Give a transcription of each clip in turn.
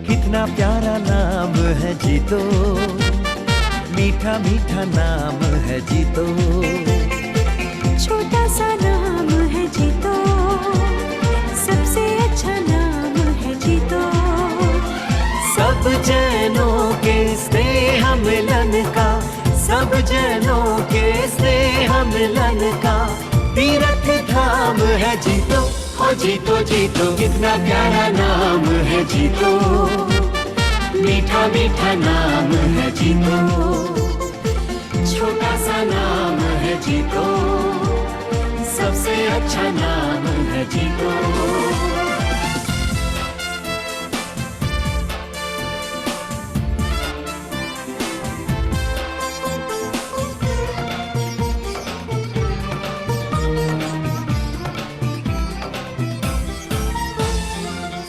कितना प्यारा नाम है जीतो, मीठा मीठा नाम है जीतो। छोटा सा नाम है जीतो, सबसे अच्छा नाम है जीतो। सब जनों के स्नेह मिलन का, सब जनों के स्नेह मिलन का तीर्थ धाम है जीतो। ओ जीतो जीतो कितना प्यारा नाम है जीतो, मीठा मीठा नाम है जीतो। छोटा सा नाम है जीतो, सबसे अच्छा नाम है जीतो।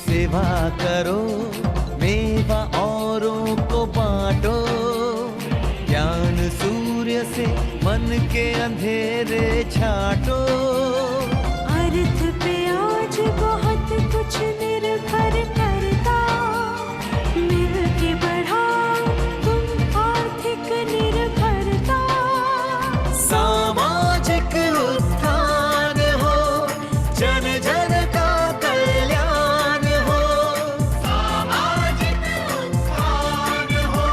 सेवा करो, मेवा औरों को बांटो, ज्ञान सूर्य से मन के अंधेरे छाटो। अर्थ पे आज बहुत कुछ निर्भर करता, मिल के बढ़ाओ तुम आर्थिक निर्भरता। सामाजिक उत्थान हो, जन जन का कल्याण हो। सामाजिक उत्थान हो,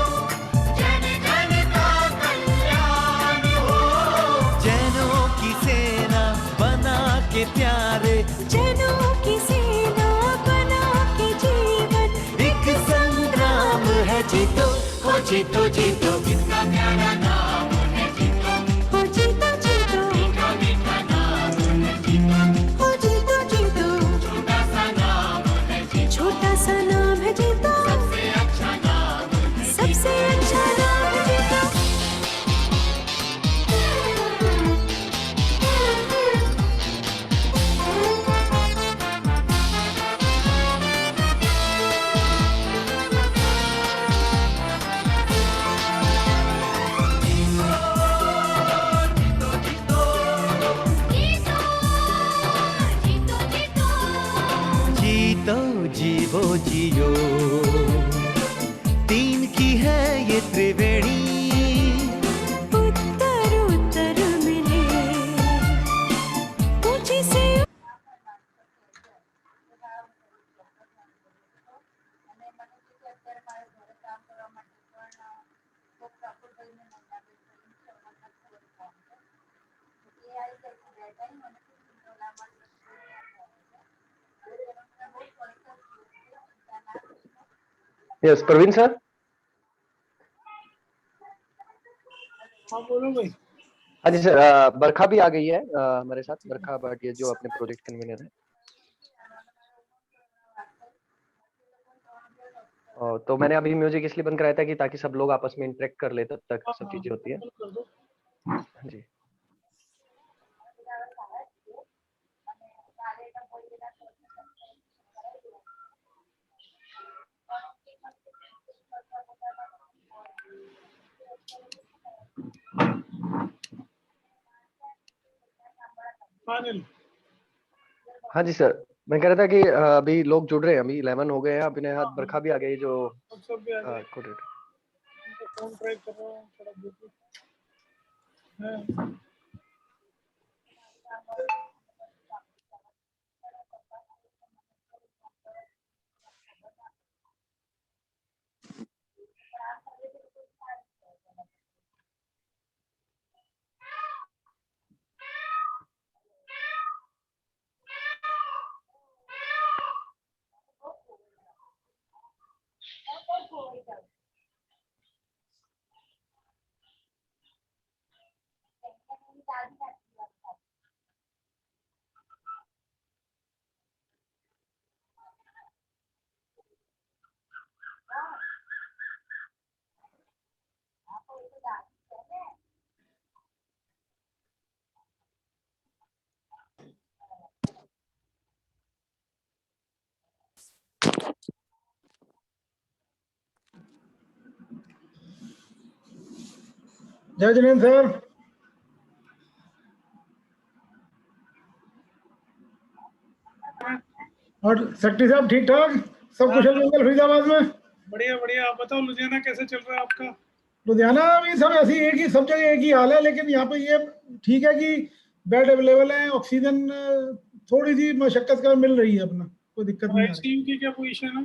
जन जन का कल्याण हो। जनों की सेना बना के प्यारे, जनों की सेना बना के जीवन एक संग्राम है जीतो। हो जीतो जीतो कितना प्यारा नाम है जीतो, हो जीतो जीतो, मीठा मीठा नाम है जीतो। हो जीतो जीतो, छोटा सा नाम है जीतो, छोटा सा नाम है जीतो। सबसे अच्छा नाम है सबसे अच्छा नाम है जीतो। जीतो जीवो जियो, तीन की है ये त्रिवेणी। उत्तर उत्तर मिले, ऊंची से यस प्रवीण सर। हाँ बोलो भाई। हाँ जी सर, बरखा भी आ गई है हमारे साथ, बरखा भाटिया जो अपने प्रोजेक्ट कन्वीनर है। तो मैंने अभी म्यूजिक इसलिए बंद कराया था कि ताकि सब लोग आपस में इंटरेक्ट कर ले, तब तक सब चीजें होती है। कर दो। हाँ जी। फाइनल। हाँ जी सर, मैं कह रहा था कि अभी लोग जुड़ रहे हैं, अभी 11 हो गए हैं, अभी नया बरखा भी आ गई जो सब भी आ गए। कोऑर्डिनेटर। उनका फोन ट्राई कर रहा हूँ, थोड़ा बिजी है। जय जिनेन्द्र सर। और सेक्रेटरी साहब ठीक ठाक, सब कुशल मंगल फरीदाबाद में? बढ़िया बढ़िया। आप बताओ लुधियाना कैसे चल रहा है आपका? लुधियाना भी सब ऐसी एक ही, सब जगह एक ही हाल है, लेकिन यहाँ पे ये ठीक है कि बेड अवेलेबल है, ऑक्सीजन थोड़ी सी मशक्कत का मिल रही है, अपना कोई दिक्कत नहीं आ रही। आईसीयू की क्या पोजीशन है?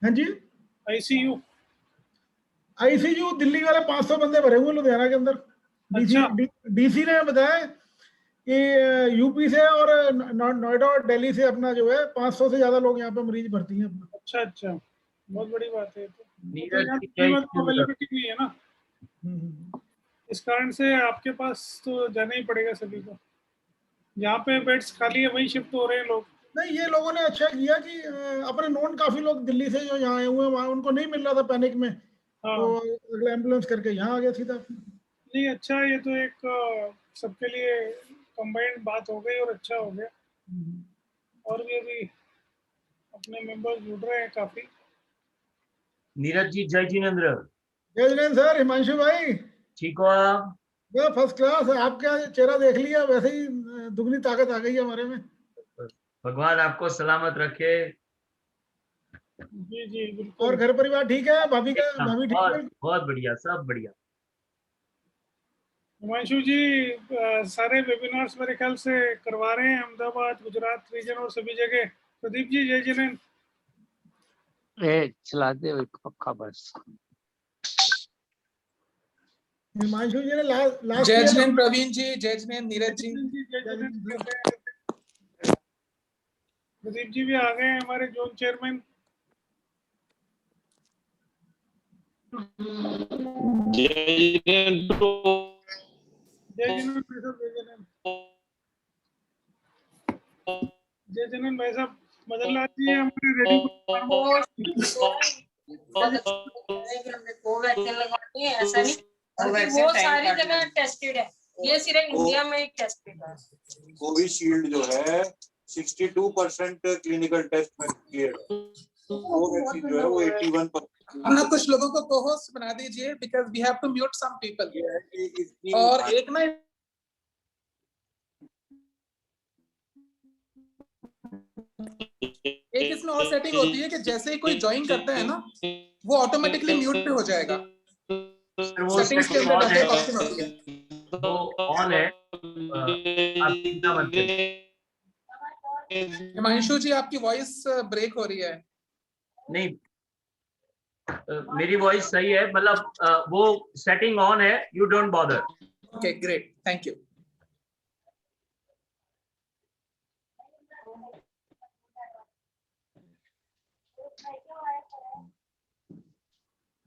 हाँ जी, आईसीयू आईसीयू दिल्ली वाले 500 बंदे भरे हुए लुधियाना के अंदर। डीसी ने बताया कि यूपी से और नोएडा और दिल्ली से अपना जो है 500 से ज्यादा लोग यहाँ पे मरीज भर्ती हैं अपना। अच्छा अच्छा, बहुत बड़ी बात है। तो अवेलेबिलिटी नहीं है ना, इस कारण से आपके पास तो जाना ही पड़ेगा सभी को। यहाँ पे बेड्स खाली है, वहीं शिफ्ट हो रहे हैं लोग। नहीं, ये लोगों ने अच्छा किया कि अपने नॉन काफी लोग दिल्ली से जो यहाँ आए हुए हैं, वहाँ उनको नहीं मिल रहा था पैनिक में, तो अगले एम्बुलेंस करके यहाँ आ गया सीधा। नहीं अच्छा, ये तो एक सबके लिए कंबाइंड बात हो गई और अच्छा हो गया। और भी अभी अपने मेंबर्स जुड़ रहे हैं काफी। नीरज जी, जय जिनेन्द्र। जय जिनेन्द्र सर। हिमांशु भाई ठीक हो आप? First class. आपका चेहरा देख लिया, वैसे ही दुगनी ताकत आ गई है हमारे में। भगवान आपको सलामत रखे। जी जी बिल्कुल। और घर परिवार ठीक है? भाभी ठीक है? बहुत बढ़िया, सब बढ़िया। हिमांशु जी सारे वेबिनार्स मेरे ख्याल से करवा रहे हैं, अहमदाबाद, गुजरात रीजन और सभी जगह। प्रदीप जी जय जिनेन्द्र। चला दे पक्का बस। हिमांशु जी ने लास्ट जय जिनेन्द्र प्रवीण जी, जय जिनेन्द्र नीरज जी। प्रदीप जी भी आ गए हैं, हमारे जोन चेयरमैन। जय जिनेन्द्र। जय जिनेन्द्र भाई साहब। मदन लाल जी हमारे रेडी। ऐसा नहीं, वो सारी जगह टेस्टेड है, ये सिर्फ इंडिया में एक टेस्टेड है। कोविशील्ड जो है 62% क्लिनिकल टेस्ट में क्लियर है, वो वैक्सीन जो है वो 81%। ना कुछ लोगों को को-होस्ट बना दीजिए, because we have to mute some people. और एक ना एक इसमें और सेटिंग होती है कि जैसे ही कोई ज्वाइन करता है ना, वो ऑटोमेटिकली म्यूट हो जाएगा। सेटिंग्स के अंदर जाके ऑप्शन होती है, तो ऑन है, आप चिंता मत करिए। हिमांशु जी आपकी वॉइस ब्रेक हो रही है। नहीं, मेरी वॉइस सही है, मतलब वो सेटिंग ऑन है, you don't bother. Okay great, thank you.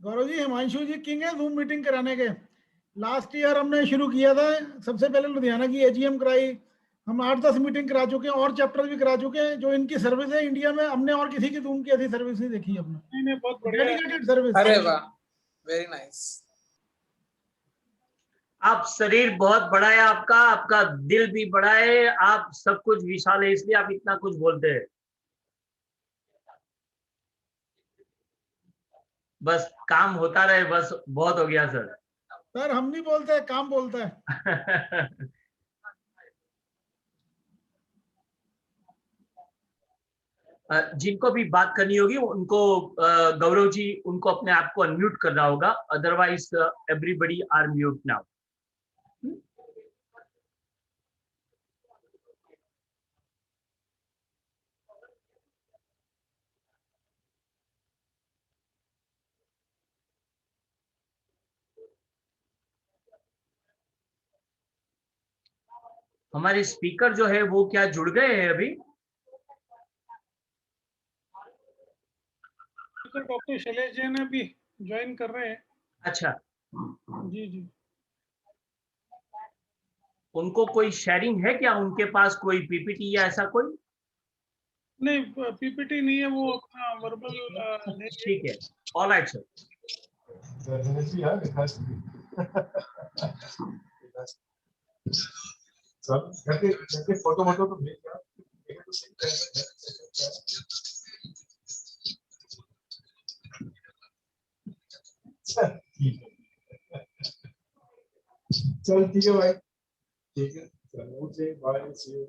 Gaurav ji, Himanshu ji king है जूम मीटिंग कराने के। लास्ट ईयर हमने शुरू किया था, सबसे पहले लुधियाना की एजीएम कराई, हम 8-10 मीटिंग करा चुके हैं और चैप्टर भी करा चुके हैं। जो इनकी सर्विस है इंडिया में, हमने और किसी की जूम की ऐसी सर्विस नहीं देखी अपने। नहीं, बहुत बढ़िया डेडिकेटेड सर्विस। अरे वाह, वेरी नाइस। आप शरीर बहुत बड़ा है, आपका दिल भी बड़ा है, आप सब कुछ विशाल है, इसलिए आप इतना कुछ बोलते हैं। बस काम होता रहे, बस बहुत हो गया सर। सर हम नहीं बोलते, काम बोलता है। जिनको भी बात करनी होगी उनको, गौरव जी उनको अपने आप को अनम्यूट करना होगा, otherwise everybody are mute now. हमारे स्पीकर जो है वो क्या जुड़ गए हैं अभी? डॉक्टर शैलेश जैन अभी ज्वाइन कर रहे हैं। अच्छा जी जी। उनको कोई शेयरिंग है क्या? उनके पास कोई पीपीटी या ऐसा कोई? नहीं, पीपीटी नहीं है, वो अपना वर्बल। ठीक है, ऑल राइट सर। फोटो तो भेज यार। चल ठीक है भाई, ठीक है, चलो bye, C you.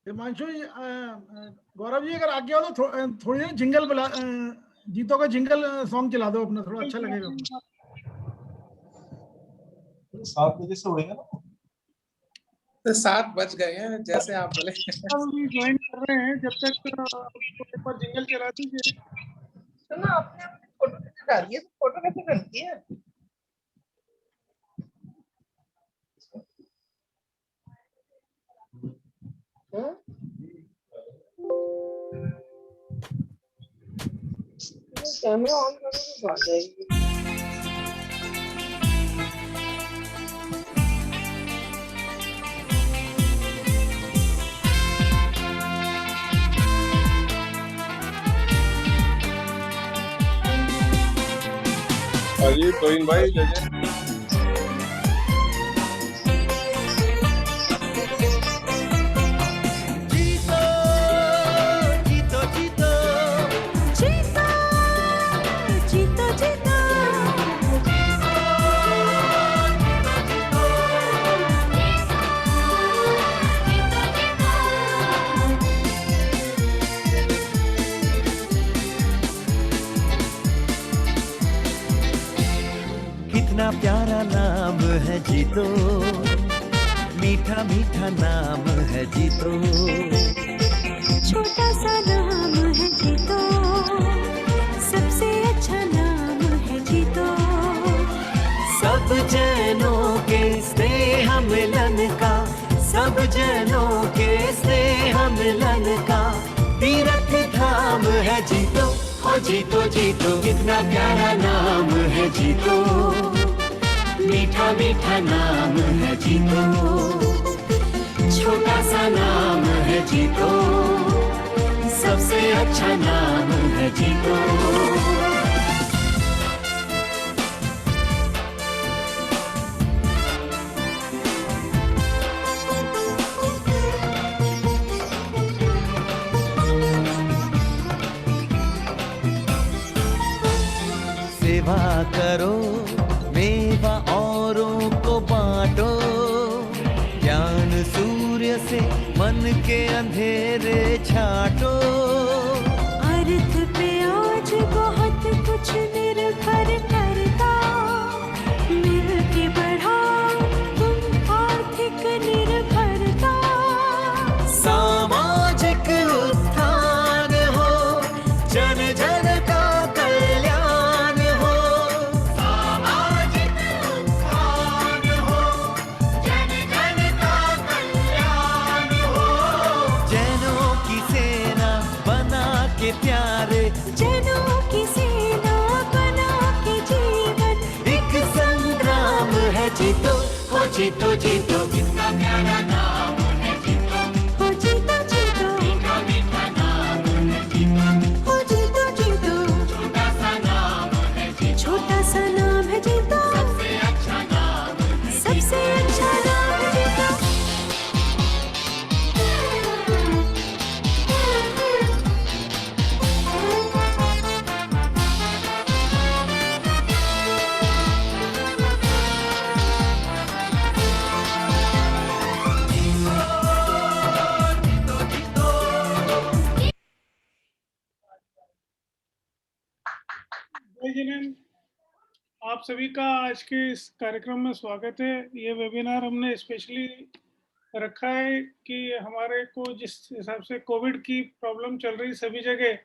Himanshu Gaurav ji अगर आगे हो तो थोड़ी देर जिंगल बुला, जीतो का जिंगल सॉन्ग चला दो अपना, थोड़ा अच्छा लगेगा। 7 बजे से होएगा ना? तो 7 बज गए हैं, जैसे आप बोले। ज्वाइन कर रहे हैं, जब तक एक बार जिंगल चला दीजिए। तो ना आपने अपनी फोटो कैसे डाली है? फोटो कैसे करती है? कैमरा ऑन करो तो आ जाएगी। अरे कोइन भाई लेजेंड। कितना प्यारा नाम है जीतो, मीठा मीठा नाम है जीतो। छोटा सा नाम है जीतो, सबसे अच्छा नाम है जीतो। सब जनों के स्नेह मिलन का, सब जनों के स्नेह मिलन का तीर्थ धाम है जीतो। ओ जीतो जीतो, कितना प्यारा नाम है जीतो, मीठा मीठा नाम है जीतो। छोटा सा नाम है जीतो, सबसे अच्छा नाम है जीतो। सेवा करो, मेवा औरों को बांटो, ज्ञान सूर्य से मन के अंधेरे छाटो। अर्थ पे आज बहुत कुछ निर्भर करता, मिल के बढ़ाओ तुम आर्थिक निर्भरता। सामाजिक उत्थान हो, जन जन का कल्याण हो। सामाजिक उत्थान हो, जन जन का कल्याण हो। जनों की सेना बना के प्यारे, जनों की सेना बना के जीवन एक संग्राम है जीतो। हो जीतो जीतो, कितना प्यारा नाम है जीतो। हो जीतो जीतो, मीठा मीठा नाम है जीतो। हो जीतो जीतो, छोटा सा नाम है जीतो, छोटा सा नाम है जीतो। सबसे अच्छा नाम है सबसे अच्छा नाम है जीतो। जय जिनेंद्र, आप सभी का आज के इस कार्यक्रम में स्वागत है। ये वेबिनार हमने स्पेशली रखा है कि हमारे को जिस हिसाब से कोविड की प्रॉब्लम चल रही सभी जगह,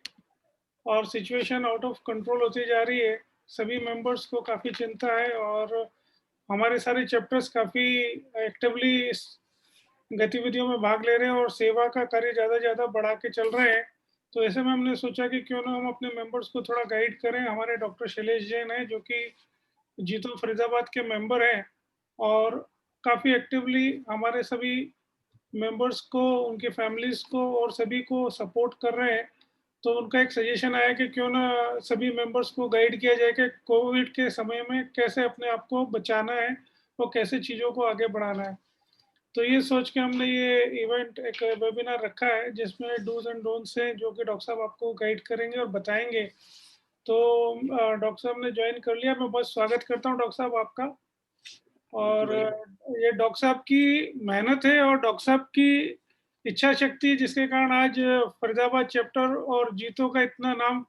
और सिचुएशन आउट ऑफ कंट्रोल होती जा रही है। सभी मेंबर्स को काफ़ी चिंता है और हमारे सारे चैप्टर्स काफ़ी एक्टिवली इस गतिविधियों में भाग ले रहे हैं और सेवा का कार्य ज़्यादा ज़्यादा बढ़ा के चल रहे हैं। तो ऐसे में हमने सोचा कि क्यों ना हम अपने मेंबर्स को थोड़ा गाइड करें। हमारे डॉक्टर शैलेश जैन हैं जो कि जीतो फरीदाबाद के मेंबर हैं और काफ़ी एक्टिवली हमारे सभी मेंबर्स को, उनकी फैमिलीज़ को और सभी को सपोर्ट कर रहे हैं। तो उनका एक सजेशन आया कि क्यों ना सभी मेंबर्स को गाइड किया जाए कि कोविड के समय में कैसे अपने आप को बचाना है और कैसे चीज़ों को आगे बढ़ाना है। तो ये सोच के हमने ये इवेंट एक वेबिनार रखा है जिसमें डूज एंड डोंट्स हैं जो कि डॉक्टर साहब आपको गाइड करेंगे और बताएंगे। तो डॉक्टर साहब ने ज्वाइन कर लिया। मैं बहुत स्वागत करता हूँ डॉक्टर साहब आपका। और ये डॉक्टर साहब की मेहनत है और डॉक्टर साहब की इच्छा शक्ति जिसके कारण आज फरीदाबाद चैप्टर और जीतो का इतना नाम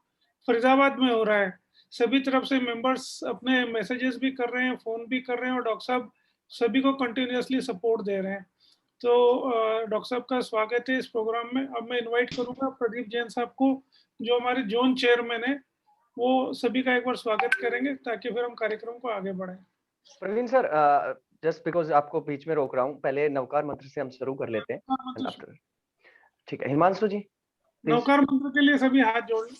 फरीदाबाद में हो रहा है। सभी तरफ से मेंबर्स अपने मैसेजेस भी कर रहे हैं, फ़ोन भी कर रहे हैं और डॉक्टर साहब सभी को कंटिन्यूअसली सपोर्ट दे रहे हैं। तो डॉक्टर साहब का स्वागत है इस प्रोग्राम में। अब मैं इनवाइट करूंगा प्रदीप जैन साहब को जो हमारे जोन चेयरमैन है, वो सभी का एक बार स्वागत करेंगे ताकि फिर हम कार्यक्रम को आगे बढ़ाएं। प्रवीण सर, जस्ट बिकॉज आपको बीच में रोक रहा हूँ, पहले नवकार मंत्र से हम शुरू कर लेते हैं। ठीक है, हिमांशु जी नवकार मंत्र के लिए सभी हाथ जोड़ लें।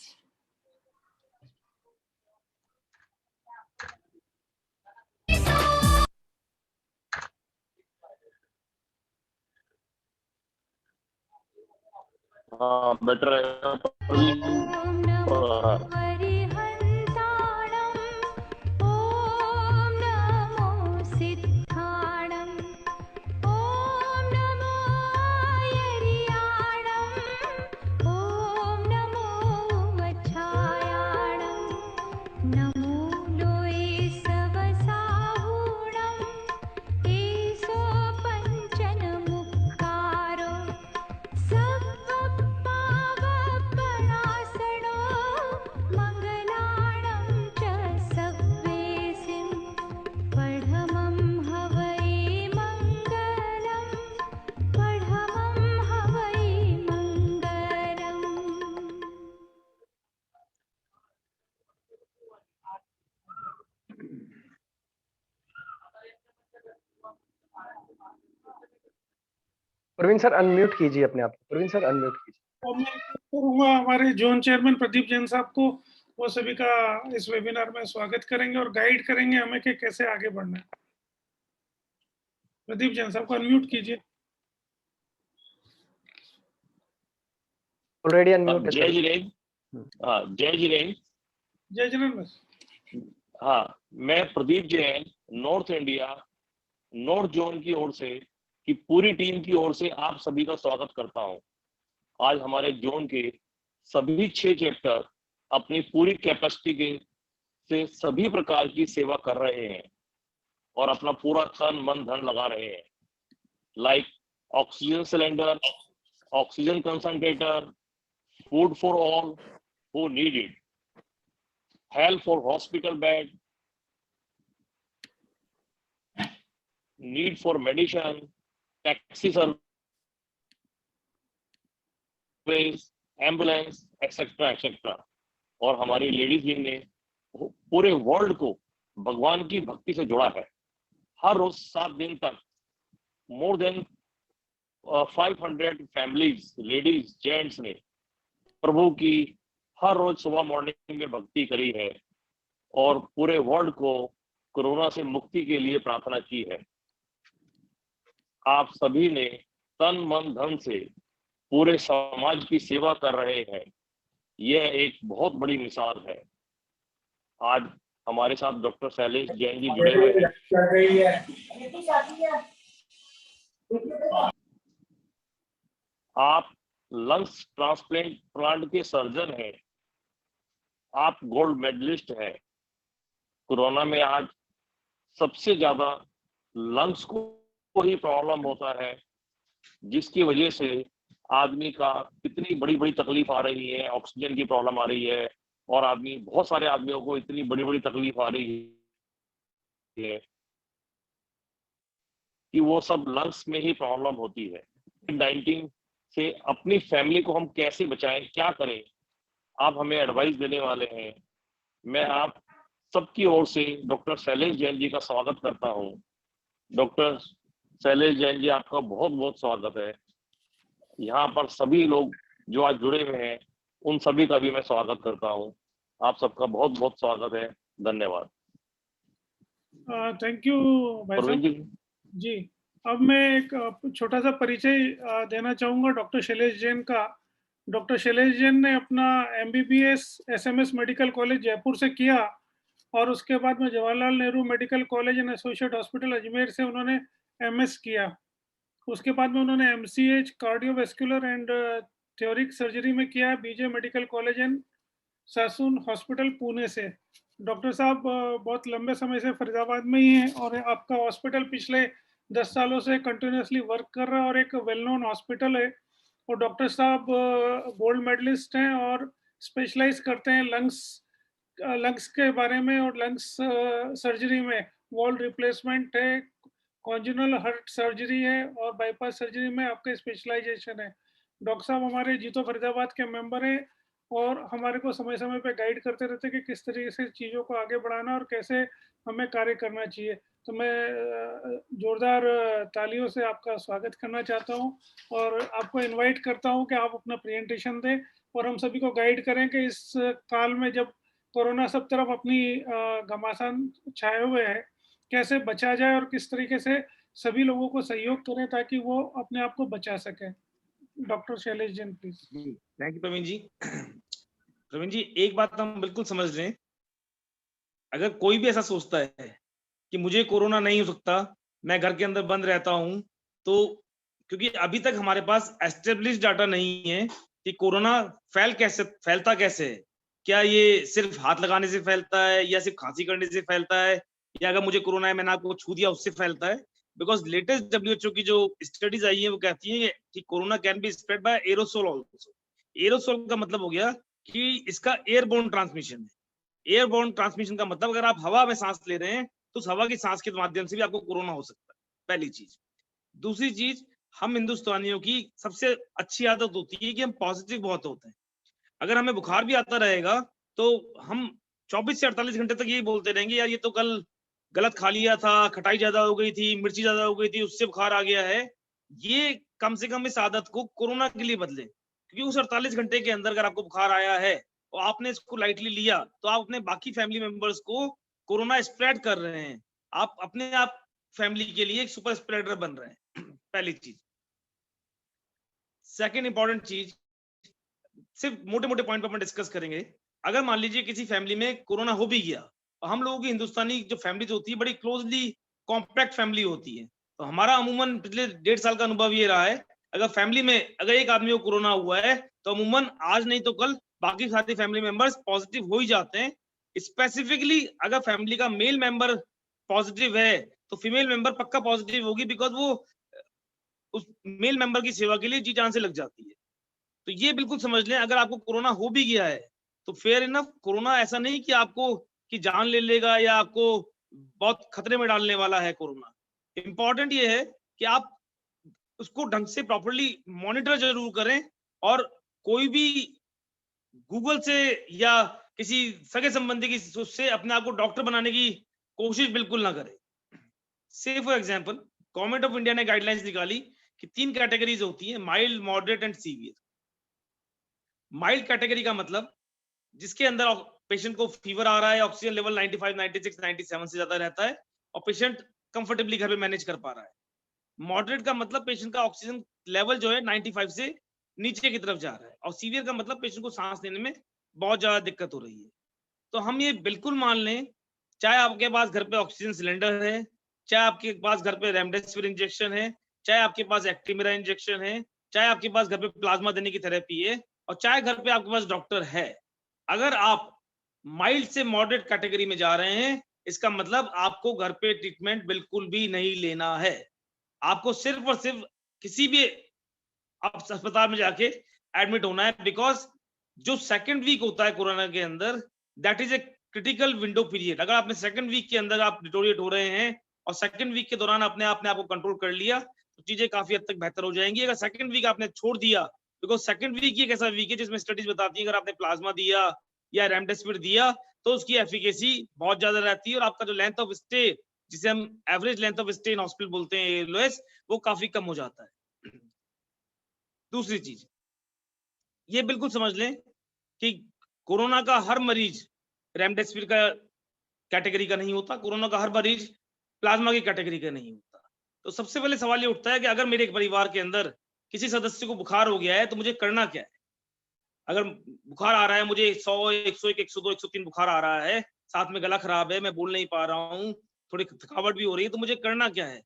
हाँ बेटर प्रवीण सर अनम्यूट कीजिए अपने आप को। प्रवीण सर अनम्यूट कीजिए। मैं करूंगा हमारे जोन चेयरमैन प्रदीप जैन साहब को, वो सभी का इस वेबिनार में स्वागत करेंगे और गाइड करेंगे हमें कि कैसे आगे बढ़ना है। प्रदीप जैन साहब को अनम्यूट कीजिए। ऑलरेडी अनम्यूट है। जय जिनेन्द्र। हाँ जय जिनेन्द्र। जय जिनेन्द्र। हाँ, मैं Pradeep Jain north India north zone की ओर से की पूरी टीम की ओर से आप सभी का स्वागत करता हूं। आज हमारे जोन के सभी 6 चैप्टर अपनी पूरी कैपेसिटी के से सभी प्रकार की सेवा कर रहे हैं और अपना पूरा तन मन धन लगा रहे हैं। Like oxygen cylinder, oxygen concentrator, food for all who need it, help for hospital bed, need for medicine, taxi service, ambulance etcetera etcetera. और हमारी लेडीज विंग ने पूरे वर्ल्ड को भगवान की भक्ति से जोड़ा है। हर रोज 7 दिन तक more than 500 families, ladies, gents ने प्रभु की हर रोज सुबह मॉर्निंग में भक्ति करी है और पूरे वर्ल्ड को कोरोना से मुक्ति के लिए प्रार्थना की है। आप सभी ने तन मन धन से पूरे समाज की सेवा कर रहे हैं। यह एक बहुत बड़ी मिसाल है। आज हमारे साथ डॉक्टर शैलेश जैन जी जुड़े हुए हैं। आप लंग्स ट्रांसप्लांट के सर्जन हैं। आप गोल्ड मेडलिस्ट हैं। कोरोना में आज सबसे ज्यादा लंग्स को ही प्रॉब्लम होता है, जिसकी वजह से आदमी का कितनी बड़ी बड़ी तकलीफ आ रही है। ऑक्सीजन की प्रॉब्लम आ रही है और बहुत सारे आदमियों को इतनी बड़ी बड़ी तकलीफ आ रही है कि वो सब लंग्स में ही प्रॉब्लम होती है। 19 से अपनी फैमिली को हम कैसे बचाएं, क्या करें, आप हमें एडवाइस देने वाले हैं। मैं आप सबकी ओर से डॉक्टर शैलेश जैन जी का स्वागत करता हूं। डॉक्टर शैलेश जैन जी, आपका बहुत बहुत स्वागत है। यहाँ पर सभी लोग जो आज जुड़े हुए हैं उन सभी का भी मैं स्वागत करता हूं। आप सबका बहुत बहुत स्वागत है। धन्यवाद। थैंक यू भाई प्रवीण साहब जी। अब मैं एक छोटा सा परिचय देना चाहूँगा डॉक्टर शैलेश जैन का। डॉक्टर शैलेश जैन ने अपना MBBS SMS medical college Jaipur से किया और उसके बाद में Jawaharlal Nehru medical college and associate hospital Ajmer से उन्होंने MS किया। उसके बाद में उन्होंने MCH cardiovascular and thoracic surgery में किया BJ medical college and Sassoon hospital Pune से। डॉक्टर साहब बहुत लंबे समय से फरीदाबाद में ही हैं और आपका हॉस्पिटल पिछले 10 सालों से कंटिन्यूसली वर्क कर रहा है और एक वेल नोन हॉस्पिटल है। और डॉक्टर साहब गोल्ड मेडलिस्ट हैं और स्पेशलाइज करते हैं लंग्स के बारे में और लंग्स सर्जरी में। वॉल रिप्लेसमेंट है, कॉन्जुनल हार्ट सर्जरी है और बाईपास सर्जरी में आपका स्पेशलाइजेशन है। डॉक्टर साहब हमारे जीतो फरीदाबाद के मेंबर हैं और हमारे को समय समय पे गाइड करते रहते हैं कि किस तरीके से चीज़ों को आगे बढ़ाना और कैसे हमें कार्य करना चाहिए। तो मैं जोरदार तालियों से आपका स्वागत करना चाहता हूं और आपको इनवाइट करता हूं कि आप अपना प्रेजेंटेशन दें और हम सभी को गाइड करें कि इस काल में जब कोरोना सब तरफ अपनी घमासान छाए हुए है, कैसे बचा जाए और किस तरीके से सभी लोगों को सहयोग करें ताकि वो अपने आप को बचा सकें। Doctor Shailesh Jain please. Thank you Praveen ji. Praveen ji, एक बात हम बिल्कुल समझ लें, अगर कोई भी ऐसा सोचता है कि मुझे कोरोना नहीं हो सकता, मैं घर के अंदर बंद रहता हूं, तो क्योंकि अभी तक हमारे पास एस्टेब्लिश डाटा नहीं है कि कोरोना फैलता कैसे है। क्या ये सिर्फ हाथ लगाने से फैलता है या सिर्फ खांसी करने से फैलता है या अगर मुझे कोरोना है मैंने आपको छू दिया उससे फैलता है? बिकॉज लेटेस्ट WHO की जो स्टडीज आई है वो कहती है कि corona can be spread by aerosol also. Aerosol का मतलब हो गया कि इसका एयरबोर्न ट्रांसमिशन है। एयरबोर्न ट्रांसमिशन का मतलब अगर आप हवा में सांस ले रहे हैं तो उस हवा की सांस के माध्यम से भी आपको कोरोना हो सकता है, पहली चीज। दूसरी चीज, हम हिंदुस्तानियों की सबसे अच्छी आदत होती है कि हम पॉजिटिव बहुत होते हैं। अगर हमें बुखार भी आता रहेगा तो हम 24 से 48 घंटे तक यही बोलते रहेंगे यार ये तो कल गलत खा लिया था, खटाई ज्यादा हो गई थी, मिर्ची ज्यादा हो गई थी, उससे बुखार आ गया है। ये कम से कम इस आदत को कोरोना के लिए बदलें, क्योंकि उस 48 घंटे के अंदर अगर आपको बुखार आया है और आपने इसको लाइटली लिया तो आप अपने बाकी फैमिली मेंबर्स को कोरोना स्प्रेड कर रहे हैं। आप अपने आप फैमिली के लिए एक सुपर स्प्रेडर बन रहे हैं, पहली चीज। सेकेंड इंपॉर्टेंट चीज, सिर्फ मोटे मोटे पॉइंट पर हम डिस्कस करेंगे। अगर मान लीजिए किसी फैमिली में कोरोना हो भी गया, तो हम लोगों की हिंदुस्तानी जो फैमिलीज होती है बड़ी क्लोजली कॉम्पैक्ट फैमिली होती है। तो हमारा अमूमन पिछले 1.5 साल का अनुभव ये रहा है, अगर फैमिली में अगर एक आदमी को कोरोना हुआ है तो अमूमन आज नहीं तो कल बाकी सारे फैमिली मेंबर्स पॉजिटिव हो ही जाते हैं। स्पेसिफिकली अगर फैमिली का मेल मेंबर पॉजिटिव है तो फीमेल मेंबर पक्का पॉजिटिव होगी, बिकॉज वो उस मेल मेंबर की सेवा के लिए जी जान से लग जाती है। तो ये बिल्कुल समझ लें, अगर आपको कोरोना हो भी गया है तो फेयर इनफ, कोरोना ऐसा नहीं कि आपको की जान ले लेगा या आपको बहुत खतरे में डालने वाला है कोरोना। इंपॉर्टेंट ये है कि आप उसको ढंग से प्रॉपर्ली मॉनिटर जरूर करें और कोई भी गूगल से या किसी सगे संबंधी की उससे अपने आप को डॉक्टर बनाने की कोशिश बिल्कुल ना करें। से for example government of India ने गाइडलाइंस निकाली कि 3 कैटेगरीज होती है, mild, moderate and severe. Mild category का मतलब जिसके अंदर पेशेंट को फीवर आ रहा है, ऑक्सीजन लेवल 95, 96, 97 से ज्यादा रहता है और पेशेंट कंफर्टेबली घर पे मैनेज कर पा रहा है। मॉडरेट का मतलब पेशेंट का ऑक्सीजन लेवल जो है 95 से नीचे की तरफ जा रहा है और सीवियर का मतलब पेशेंट को सांस लेने में बहुत ज्यादा दिक्कत हो रही है। तो हम ये बिल्कुल मान लें, चाहे आपके पास घर पे ऑक्सीजन सिलेंडर है, चाहे आपके पास घर पे रेमडेसिविर इंजेक्शन है, चाहे आपके पास एक्टिमिरा इंजेक्शन है, चाहे आपके पास घर पे प्लाज्मा देने की थेरेपी है और चाहे घर पे आपके पास डॉक्टर है, अगर आप माइल्ड से मॉडरेट कैटेगरी में जा रहे हैं इसका मतलब आपको घर पे ट्रीटमेंट बिल्कुल भी नहीं लेना है। आपको सिर्फ और सिर्फ किसी भी अस्पताल में जाके एडमिट होना है, बिकॉज जो सेकंड वीक होता है कोरोना के अंदर, that is a critical window period. अगर आपने सेकंड वीक के अंदर आप डिटोरिएट हो रहे हैं और सेकंड वीक के दौरान अपने आप को कंट्रोल कर लिया तो चीजें काफी हद तक बेहतर हो जाएंगी। अगर सेकंड वीक आपने छोड़ दिया बिकॉज सेकंड वीक ये कैसा वीक है जिसमें स्टडीज बताती है अगर आपने प्लाज्मा दिया या रेमडेसिविर दिया तो उसकी एफिकेसी बहुत ज्यादा रहती है और आपका जो लेंथ ऑफ स्टे, जिसे हम average length of stay in hospital बोलते हैं ALOS, वो काफी कम हो जाता है। दूसरी चीज ये बिल्कुल समझ लें कि कोरोना का हर मरीज रेमडेसिविर का कैटेगरी का नहीं होता, कोरोना का हर मरीज प्लाज्मा की कैटेगरी का नहीं होता। तो सबसे पहले सवाल ये उठता है कि अगर मेरे परिवार के अंदर किसी सदस्य को बुखार हो गया है तो मुझे करना क्या है। अगर बुखार आ रहा है, मुझे 100, 101, 102, 103 बुखार आ रहा है, साथ में गला खराब है, मैं बोल नहीं पा रहा हूँ, थोड़ी थकावट भी हो रही है, तो मुझे करना क्या है।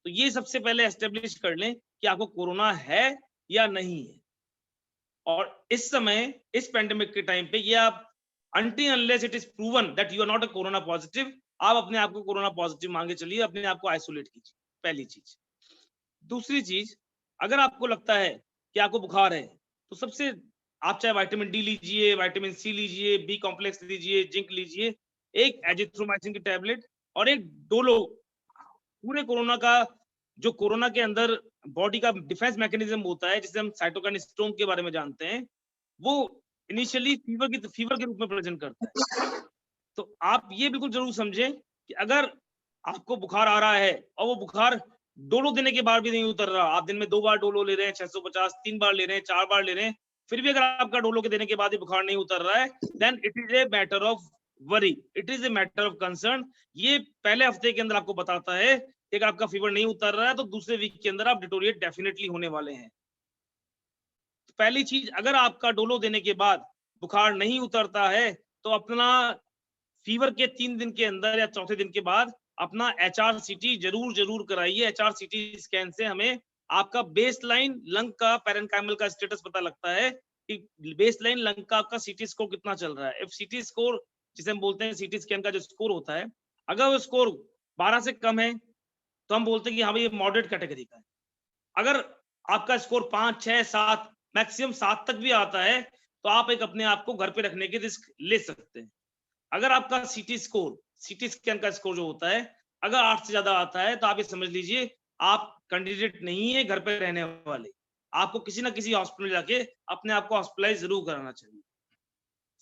तो ये सबसे पहले एस्टेब्लिश कर लें कि आपको कोरोना है या नहीं है। और इस समय इस पेंडेमिक के टाइम पे ये आप until unless it is proven that you are not a corona positive, आप अपने आप को कोरोना पॉजिटिव मांगे चलिए, अपने आप को आइसोलेट कीजिए, पहली चीज। दूसरी चीज, अगर आपको लगता है कि आपको बुखार है तो सबसे आप चाहे विटामिन डी लीजिए, विटामिन सी लीजिए, बी कॉम्प्लेक्स लीजिए, जिंक लीजिए, एक एजिथ्रोमाइसिन की टैबलेट और एक डोलो। पूरे कोरोना का जो कोरोना के अंदर बॉडी का डिफेंस मैकेनिज्म होता है जिसे हम साइटोकाइन स्टॉर्म के बारे में जानते हैं, वो इनिशियली फीवर के रूप में प्रेजेंट करता है। तो आप ये बिल्कुल जरूर समझें कि अगर आपको बुखार आ रहा है और वो बुखार डोलो देने के बाद भी नहीं उतर रहा, आप दिन में 2 बार डोलो ले रहे हैं, 650, 3 बार ले रहे हैं, 4 बार ले रहे हैं, फिर भी अगर आपका डोलो के देने के बाद ही बुखार नहीं उतर रहा है, then it is a matter of worry, it is a matter of concern. ये पहले हफ्ते के अंदर आपको बताता है कि अगर आपका फीवर नहीं उतर रहा है तो दूसरे वीक के अंदर आप डिटोरिएट डेफिनेटली होने वाले हैं। तो पहली चीज, अगर आपका डोलो देने के बाद बुखार नहीं उतरता है तो अपना फीवर के 3 दिन के अंदर या चौथे दिन के बाद अपना HRCT जरूर कराइए। HRCT स्कैन से हमें आपका बेसलाइन लंग का पैरेन्काइमल का स्टेटस पता लगता है कि बेसलाइन लंग का आपका CT स्कोर कितना चल रहा है। CT स्कोर जिसे हम बोलते हैं CT स्कैन का जो स्कोर होता है, अगर वो स्कोर 12 से कम है तो हम बोलते हैं कि हाँ भाई ये मॉडरेट कैटेगरी का है। अगर आपका स्कोर 5, 6, 7 मैक्सिमम 7 तक भी आता है तो आप एक अपने आप को घर पे रखने की रिस्क ले सकते हैं। अगर आपका CT स्कैन का स्कोर जो होता है अगर 8 से ज्यादा आता है तो आप ये समझ लीजिए आप कैंडिडेट नहीं है घर पे रहने वाले, आपको किसी ना किसी हॉस्पिटल जाके अपने आप को हॉस्पिटलाइज जरूर कराना चाहिए।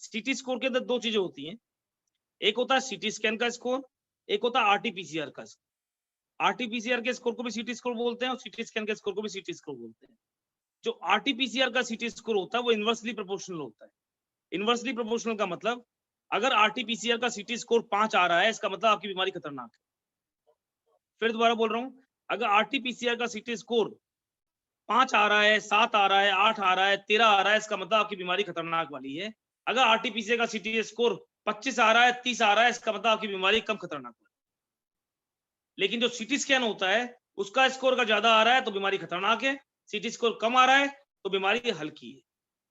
CT स्कोर के अंदर 2 चीजें होती हैं, एक होता है CT स्कैन का स्कोर, एक होता है RT-PCR का स्कोर। RT-PCR के स्कोर को भी CT स्कोर बोलते हैं और CT स्कैन के स्कोर को भी CT स्कोर बोलते हैं। जो RT-PCR का CT स्कोर होता है वो इनवर्सली प्रोपोर्शनल होता है। इनवर्सली प्रोपोर्शनल का मतलब अगर RT-PCR का CT स्कोर 5 आ रहा है इसका मतलब आपकी बीमारी खतरनाक है। फिर दोबारा बोल रहा हूं, अगर RT-PCR का CT स्कोर 5 आ रहा है, 7 आ रहा है, 8 आ रहा है, 13 आ रहा है, इसका मतलब आपकी बीमारी खतरनाक वाली है। अगर RT-PCR का CT स्कोर 25 आ रहा है, 30 आ रहा है, इसका मतलब आपकी बीमारी कम खतरनाक वाली है। लेकिन जो CT स्कैन होता है उसका स्कोर अगर ज्यादा आ रहा है तो बीमारी खतरनाक है, CT स्कोर कम आ रहा है तो बीमारी हल्की है।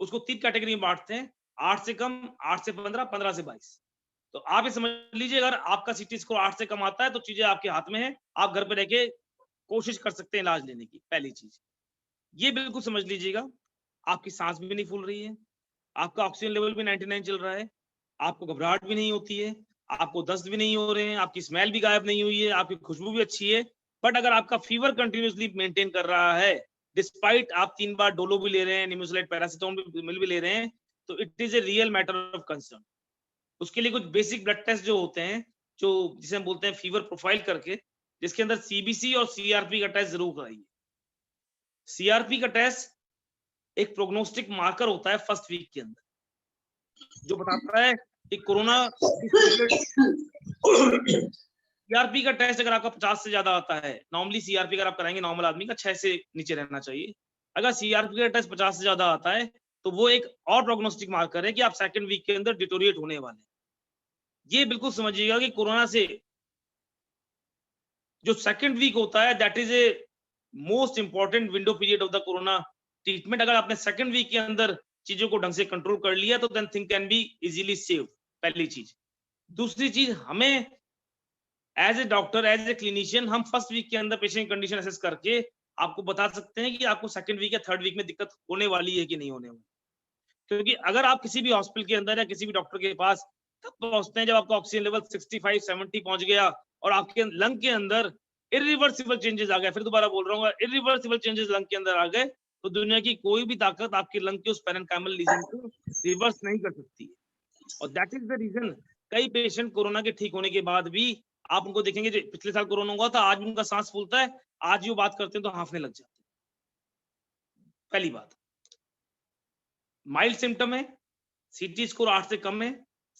उसको 3 कैटेगरी में बांटते हैं, 8 से कम, 8 से 15, 15 से 22। तो आप ये समझ लीजिए अगर आपका CT स्कोर 8 से कम आता है तो चीजें आपके हाथ में है, आप घर पे रह के कोशिश कर सकते हैं इलाज लेने की। पहली चीज ये बिल्कुल समझ लीजिएगा, आपकी सांस भी नहीं फूल रही है, आपका ऑक्सीजन लेवल भी 99 चल रहा है, आपको घबराहट भी नहीं होती है, आपको दस्त भी नहीं हो रहे हैं, आपकी स्मेल भी गायब नहीं हुई है, आपकी खुशबू भी अच्छी है। बट अगर आपका फीवर कंटिन्यूसली मेंटेन कर रहा है डिस्पाइट आप 3 बार डोलो भी ले रहे हैं, निमोसिलाइट पैरासिटामोल भी ले रहे हैं, तो it is a real matter of concern. उसके लिए कुछ बेसिक ब्लड टेस्ट जो होते हैं, जो जिसे हम बोलते हैं फीवर प्रोफाइल करके, जिसके अंदर CBC और CRP का टेस्ट जरूर कराइए। CRP का टेस्ट एक प्रोग्नोस्टिक मार्कर होता है फर्स्ट वीक के अंदर, जो बताता है कि कोरोना। CRP का टेस्ट अगर आपका 50 से ज्यादा आता है, नॉर्मली CRP अगर आप कराएंगे नॉर्मल आदमी का 6 से नीचे रहना चाहिए। अगर CRP का टेस्ट 50 से ज्यादा आता है तो वो एक और प्रोग्नोस्टिक मार्कर है कि आप सेकंड वीक के अंदर डिटोरिएट होने वाले हैं। ये बिल्कुल समझिएगा कि कोरोना से जो सेकंड वीक होता है that is a most important window period of the corona treatment. अगर आपने सेकंड वीक के अंदर चीजों को ढंग से कंट्रोल कर लिया तो then thing can be easily saved, पहली चीज। दूसरी चीज, हमें as a doctor, as a clinician, हम फर्स्ट वीक के अंदर पेशेंट कंडीशन असेस करके आपको बता सकते हैं कि आपको सेकंड वीक या थर्ड वीक में दिक्कत होने वाली है कि नहीं होने वाली। क्योंकि अगर आप किसी भी हॉस्पिटल के अंदर या किसी भी डॉक्टर के पास तब पहुंचते हैं जब आपका ऑक्सीजन लेवल 65-70 पहुंच गया और आपके लंग के अंदर इरिवर्सिबल चेंजेस आ गए, फिर दोबारा बोल रहा हूँ, इरिवर्सिबल चेंजेस लंग के अंदर आ गए, तो दुनिया की कोई भी ताकत आपके लंग के उस पेरेन्काइमल लीजन को रिवर्स नहीं कर सकती है। और दैट इज द रीजन कई पेशेंट कोरोना के ठीक होने के बाद भी आप उनको देखेंगे, जो पिछले साल कोरोना हुआ था, आज भी उनका सांस फूलता है, आज भी वो बात करते हैं तो हांफने लग जाते हैं। पहली बात, माइल्ड सिम्टम है, सीटी स्कोर 8 से कम है,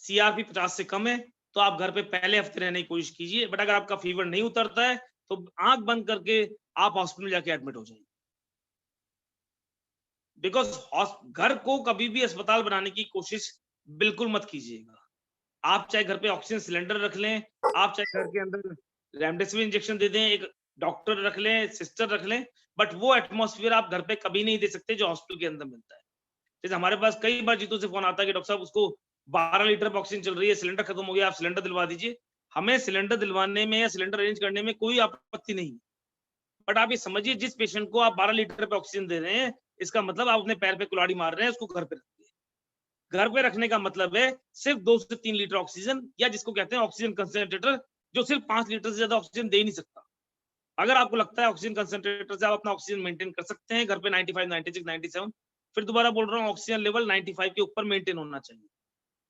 सीआरपी 50 से कम है, तो आप घर पे पहले हफ्ते रहने की कोशिश कीजिए। बट अगर आपका फीवर नहीं उतरता है तो आंख बंद करके आप हॉस्पिटल जाके एडमिट हो जाइए। बिकॉज घर को कभी भी अस्पताल बनाने की कोशिश बिल्कुल मत कीजिएगा। आप चाहे घर पे ऑक्सीजन सिलेंडर रख लें, आप चाहे घर के अंदर रेमडेसिविर इंजेक्शन दे दें, एक डॉक्टर रख लें, सिस्टर रख लें, बट वो एटमॉस्फेयर आप घर पे कभी नहीं दे सकते जो हॉस्पिटल के अंदर मिलता है। जैसे हमारे पास कई बार जीतों से फोन आता है कि डॉक्टर साहब उसको 12 लीटर पर ऑक्सीजन चल रही है, सिलेंडर खत्म हो गया, आप सिलेंडर दिलवा दीजिए। हमें सिलेंडर दिलवाने में या सिलेंडर अरेंज करने में कोई आपत्ति नहीं, बट आप ये समझिए जिस पेशेंट को आप 12 लीटर पे ऑक्सीजन दे रहे हैं, इसका मतलब आप अपने पैर पे कुल्हाड़ी मार रहे हैं, उसको घर पे रखिए। घर पे रखने का मतलब है सिर्फ 2 से 3 लीटर ऑक्सीजन, या जिसको कहते हैं ऑक्सीजन कंसंट्रेटर, जो सिर्फ 5 लीटर से ज्यादा ऑक्सीजन दे ही नहीं सकता। अगर आपको लगता है ऑक्सीजन कंसंट्रेटर से आप अपना ऑक्सीजन मेंटेन कर सकते हैं घर पे 95, 96, 97, फिर दोबारा बोल रहा हूँ ऑक्सीजन लेवल 95 के ऊपर मेंटेन होना चाहिए।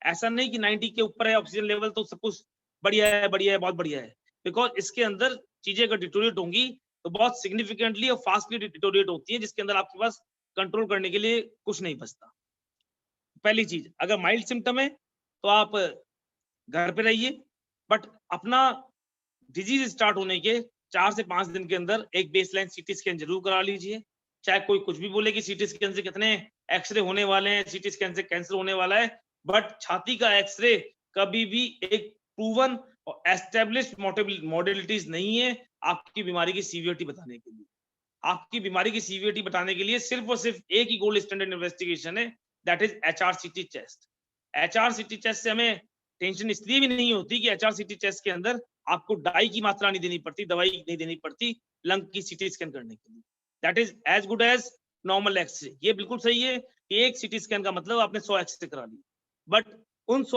ऐसा नहीं कि 90 के ऊपर है ऑक्सीजन लेवल तो सब कुछ बढ़िया है, बढ़िया है, बहुत बढ़िया है। बिकॉज इसके अंदर चीजें अगर डिटोरिएट होंगी तो बहुत सिग्निफिकेंटली और फास्टली डिटोरिएट होती है, जिसके अंदर आपके पास कंट्रोल करने के लिए कुछ नहीं बचता। पहली चीज, अगर माइल्ड सिम्टम है तो आप घर पे रहिए, बट अपना डिजीज स्टार्ट होने के 4 से 5 दिन के अंदर एक बेसलाइन सीटी स्कैन जरूर करा लीजिए। चाहे कोई कुछ भी बोले कि सीटी स्कैन से कितने एक्सरे होने वाले हैं, सीटी स्कैन से कैंसर होने वाला है, बट छाती का एक्सरे कभी भी एक प्रूवन और एस्टेब्लिश्ड मॉडलिटीज नहीं है आपकी बीमारी की सीवियरिटी बताने के लिए। आपकी बीमारी की सीवियरिटी बताने के लिए सिर्फ और सिर्फ एक ही गोल्ड स्टैंडर्ड इन्वेस्टिगेशन है, that is HRCT test. HRCT test से हमें टेंशन इसलिए भी नहीं होती कि एचआरसीटी टेस्ट के अंदर आपको डाई की मात्रा नहीं देनी पड़ती, दवाई नहीं देनी पड़ती लंग की सीटी स्कैन करने के लिए। That is as good as normal x-ray. ये बिल्कुल सही है कि एक सीटी स्कैन का मतलब आपने 100 एक्सरे करा ली, बट उस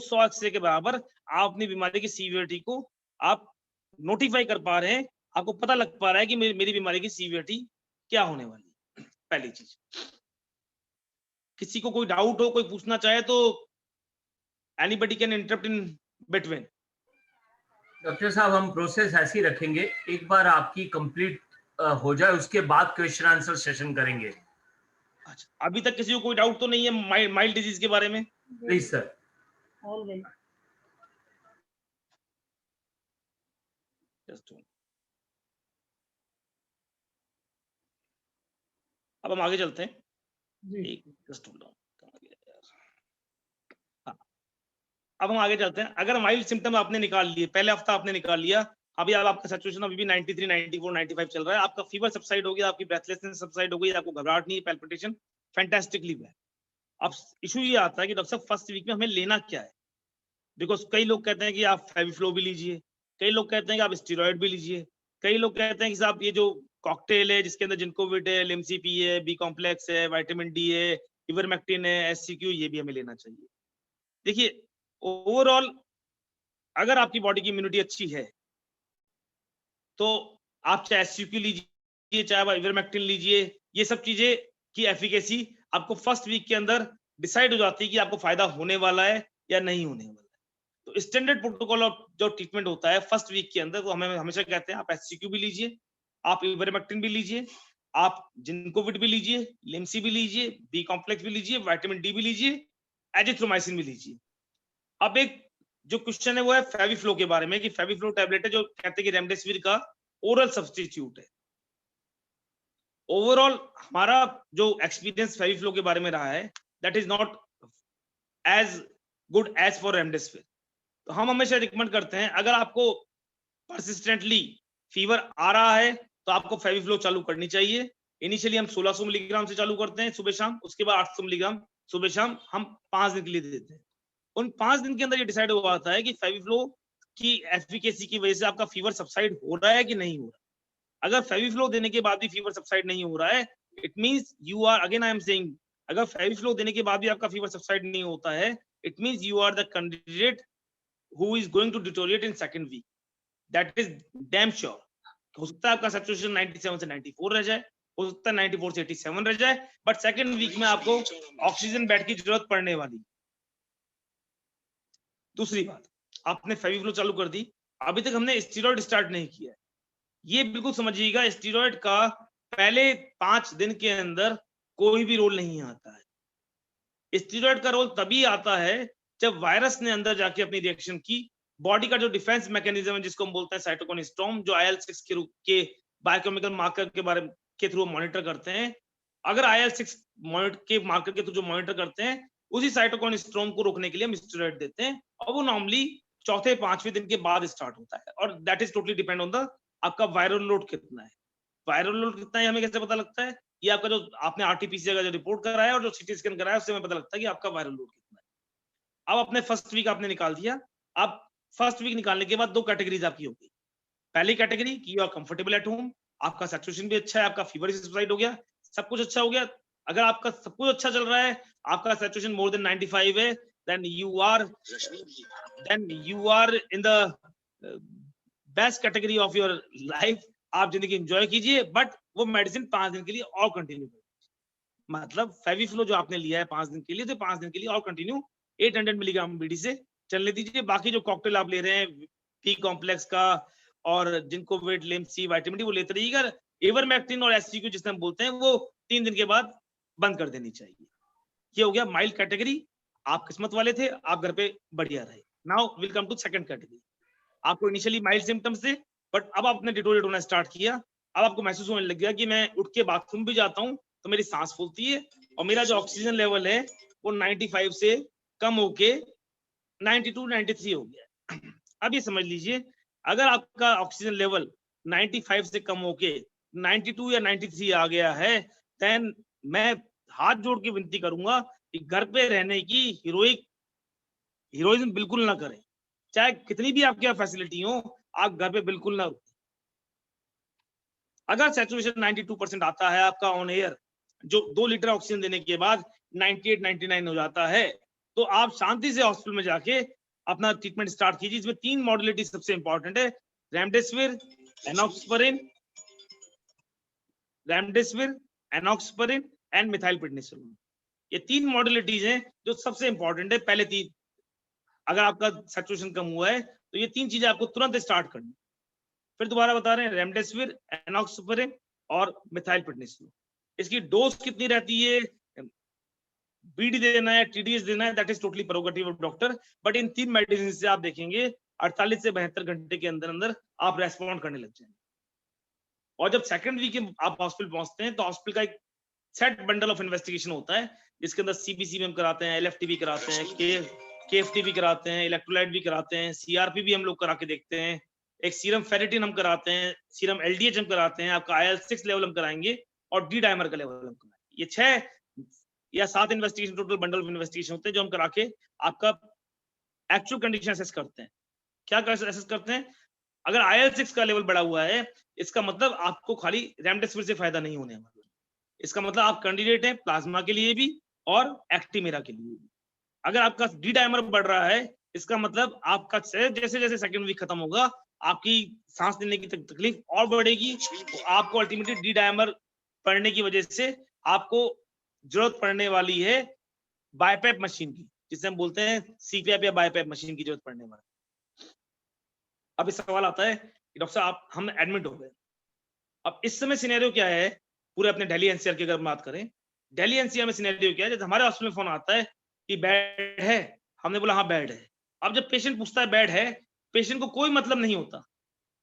100 एक्सरे के बराबर आप अपनी बीमारी की सीवियरिटी को आप नोटिफाई कर पा रहे हैं, आपको पता लग पा रहा है कि मेरी बीमारी की सीवियरिटी क्या होने वाली है। पहली चीज, किसी को कोई डाउट हो, कोई पूछना चाहे तो anybody can interrupt in between. Doctor साहब, हम प्रोसेस ऐसी रखेंगे, एक बार आपकी कंप्लीट हो जाए उसके बाद क्वेश्चन आंसर सेशन करेंगे। अच्छा, अभी तक किसी को कोई डाउट तो नहीं है माइल्ड डिजीज के बारे में? Please sir. अब हम आगे चलते हैं। अब हम आगे चलते हैं। अगर माइल्ड सिम्टम आपने निकाल लिए, पहले हफ्ता आपने निकाल लिया, अभी आपका सैचुरेशन अभी भी 93, 94, 95 चल रहा है, आपका फीवर सबसाइड हो गया, आपकी ब्रेथलेसनेस सबसाइड हो गई, आपको घबराहट नहीं, पैल्पिटेशन फैंटास्टिकली है। अब इशू ये आता है कि डॉक्टर साहब फर्स्ट वीक में हमें लेना क्या है? बिकॉज कई लोग कहते हैं कि आप फेविफ्लो भी लीजिए, कई लोग कहते हैं कि आप स्टेरॉइड भी लीजिए, कई लोग कहते हैं कि साहब ये जो कॉकटेल है जिसके अंदर जिंकोविट है, लिम्सीपी है, बी कॉम्प्लेक्स है, विटामिन डी है, इवरमेक्टिन है, एससीक्यू, ये भी हमें लेना चाहिए। देखिए, ओवरऑल अगर आपकी बॉडी की इम्यूनिटी अच्छी है तो आप चाहे एससीक्यू लीजिए, चाहे इवरमेक्टिन लीजिए, ये सब चीजें की एफिकेसी आपको फर्स्ट वीक के अंदर डिसाइड हो जाती है कि आपको फायदा होने वाला है या नहीं होने वाला है। तो स्टैंडर्ड प्रोटोकॉल ऑफ जो ट्रीटमेंट होता है फर्स्ट वीक के अंदर, तो हमें हमेशा कहते हैं आप एससीक्यू भी लीजिए, आप इवरमेक्टिन भी लीजिए, आप जिंकोविट भी लीजिए, लिम्सी भी लीजिए, बी कॉम्प्लेक्स भी लीजिए, विटामिन डी भी लीजिए, एजिथ्रोमाइसिन भी लीजिए। अब एक जो क्वेश्चन है वो है फेविफ्लो के बारे में, कि फेविफ्लो टैबलेट है जो कहते हैं कि रेमडेसिविर का ओरल सब्स्टिट्यूट है। ओवरऑल हमारा जो एक्सपीरियंस फेविफ्लो के बारे में रहा है, that is not as good as for remdesivir. तो हम हमेशा रिकमेंड करते हैं, अगर आपको परसिस्टेंटली फीवर आ रहा है तो आपको फेविफ्लो चालू करनी चाहिए। इनिशियली हम 1600 मिलीग्राम से चालू करते हैं सुबह शाम, उसके बाद 800 मिलीग्राम सुबह शाम हम 5 दिन के लिए देते हैं। उन 5 दिन के अंदर ये डिसाइड हुआ था है कि फेविफ्लो की एफिकेसी की वजह से आपका फीवर सबसाइड हो रहा है कि नहीं हो रहा है। अगर फेविफ्लो देने के बाद भी फीवर सबसाइड नहीं हो रहा है, it means you are, again I am saying, अगर फेविफ्लो देने के बाद भी आपका फीवर सबसाइड नहीं होता है, it means you are the candidate who is going to deteriorate in second week. That is damn sure. हो सकता है आपका सैचुरेशन 97 से 94 रह जाए, हो सकता है 94 से 87 रह जाए, बट सेकेंड वीक में आपको ऑक्सीजन बेड की जरूरत पड़ने वाली। दूसरी बात, आपने फेविफ्लो चालू कर दी, अभी तक हमने स्टीरॉयड स्टार्ट नहीं किया है। ये बिल्कुल समझिएगा, स्टीरॉयड का पहले 5 दिन के अंदर कोई भी रोल नहीं आता है। स्टीरॉयड का रोल तभी आता है जब वायरस ने अंदर जाके अपनी रिएक्शन की, बॉडी का जो डिफेंस मैकेनिज्म है जिसको हम बोलते हैं साइटोकाइन स्टॉर्म, जो IL-6 के रूप के बायोकेमिकल मार्कर के बारे के थ्रू मॉनिटर करते हैं, अगर IL-6 के मार्कर के थ्रू जो मॉनिटर करते हैं, उसी साइटोकाइन स्टॉर्म को रोकने के लिए हम स्टीरॉयड देते हैं, और वो नॉर्मली चौथे 5वें दिन के बाद स्टार्ट होता है, और that is totally depend on the आपका वायरल लोड कितना है। वायरल लोड कितना है हमें कैसे पता लगता है? ये आपका जो आपने RT-PCR का जो रिपोर्ट कराया है और जो CT स्कैन कराया है, उससे हमें पता लगता है कि आपका वायरल लोड कितना है। अब अपने फर्स्ट वीक आपने निकाल दिया। अब फर्स्ट वीक निकालने के बाद 2 कैटेगरीज आपकी होगी। पहली कैटेगरी कि you are comfortable at home, आपका सैचुरेशन भी अच्छा है, आपका फीवर सबसाइड हो गया, सब कुछ अच्छा हो गया। अगर आपका सब कुछ अच्छा चल रहा है, आपका सैचुरेशन मोर देन 95 है, then you are in the best category of your life. आप जिंदगी एंजॉय कीजिए, बट वो मेडिसिन 5 दिन के लिए और कंटिन्यू करिए। मतलब फेविफ्लो जो आपने लिया है 5 दिन के लिए, तो 5 दिन के लिए और कंटिन्यू 800 मिलीग्राम BD से चलने दीजिए। बाकी जो कॉकटेल आप ले रहे हैं पी कॉम्प्लेक्स का, और जिनको वेट लेम सी विटामिन डी वो लेते रहिएगा। इवरमेक्टिन और SCQ जिसे हम बोलते हैं, वो 3 दिन के बाद बंद कर देनी चाहिए। ये हो गया माइल्ड कैटेगरी, आप किस्मत वाले थे, आप घर पे बढ़िया रहे। Now will come to second category. आपको इनिशियली माइल्ड सिम्टम्स थे, बट अब आपने डिटोरेट होना स्टार्ट किया। अब आपको महसूस होने लग गया कि मैं उठ के बाथरूम भी जाता हूँ तो मेरी सांस फूलती है, और मेरा जो ऑक्सीजन लेवल है वो 95 से कम होके 92, 93 हो गया। अब ये समझ लीजिए, अगर आपका ऑक्सीजन लेवल 95 से कम होके 92 या 93 आ गया है, देन मैं हाथ जोड़ के विनती करूंगा कि घर पे रहने की हीरोइज्म बिल्कुल ना करें। चाहे कितनी भी आपके यहाँ फैसिलिटी हो, आप घर पे बिल्कुल ना रुकें। अगर सैचुरेशन 92% आता है आपका ऑन एयर, जो 2 लीटर ऑक्सीजन देने के बाद 98, 99 हो जाता है, तो आप शांति से हॉस्पिटल में जाके अपना ट्रीटमेंट स्टार्ट कीजिए। इसमें 3 मॉडलिटी सबसे इंपॉर्टेंट है, रेमडेसिविर, एनॉक्सपरिन एंड मिथाइलप्रेडनिसोलोन। ये 3 मॉडलिटीज हैं जो सबसे इंपॉर्टेंट है। पहले 3, अगर आपका सैचुरेशन कम हुआ है तो ये 3 चीजें आपको तुरंत स्टार्ट करनी। फिर दोबारा बता रहे हैं, रेमडेसिविर, एनॉक्सपरिन और मिथाइलप्रेडनिसोलोन। इसकी डोज कितनी रहती है, BD देना है, TDS देना है, that is totally prerogative of doctor. But in 3 medicine से आप देखेंगे 48 से 72 घंटे के अंदर अंदर आप रेस्पॉन्ड करने लग जाएंगे। और जब सेकंड वीक आप हॉस्पिटल पहुंचते हैं तो हॉस्पिटल का एक सेट बंडल ऑफ इन्वेस्टिगेशन होता है, जिसके अंदर CBC भी हम कराते हैं, LFT भी कराते हैं, KFT भी कराते हैं, इलेक्ट्रोलाइट भी कराते हैं, CRP भी हम लोग करा के देखते हैं, एक सीरम फेरेटिन हम कराते हैं, सीरम LDH हम कराते हैं, आपका IL-6 लेवल हम कराएंगे, और D डाइमर का लेवल हम कराएंगे। ये 6 या 7 investigation total bundle of investigation होते हैं जो हम करा के आपका एक्चुअल कंडीशन असेस करते हैं। क्या असेस करते हैं? अगर IL-6 का लेवल बढ़ा हुआ है, इसका मतलब आपको खाली रेमडेसिविर से फायदा नहीं होने वाला। इसका मतलब आप कैंडिडेट हैं प्लाज्मा के लिए भी और एक्टिमेरा के लिए भी। अगर आपका D डाइमर बढ़ रहा है, इसका मतलब आपका जैसे जैसे सेकंड वीक खत्म होगा, आपकी सांस लेने की तकलीफ और बढ़ेगी। तो आपको अल्टीमेटली D डाइमर बढ़ने की वजह से आपको जरूरत पड़ने वाली है बाईपैप मशीन की, जिसे हम बोलते हैं CPAP या बाईपैप मशीन की जरूरत पड़ने वाली। अब इस सवाल आता है कि डॉक्टर साहब हम एडमिट हो गए, अब इस समय सिनेरियो क्या है पूरे अपने दिल्ली NCR की अगर बात करें, दिल्ली NCR में सिनेरियो क्या है? जब हमारे हॉस्पिटल में फोन आता है कि बेड है, हमने बोला हाँ बेड है। अब जब पेशेंट पूछता है बेड है, पेशेंट को कोई मतलब नहीं होता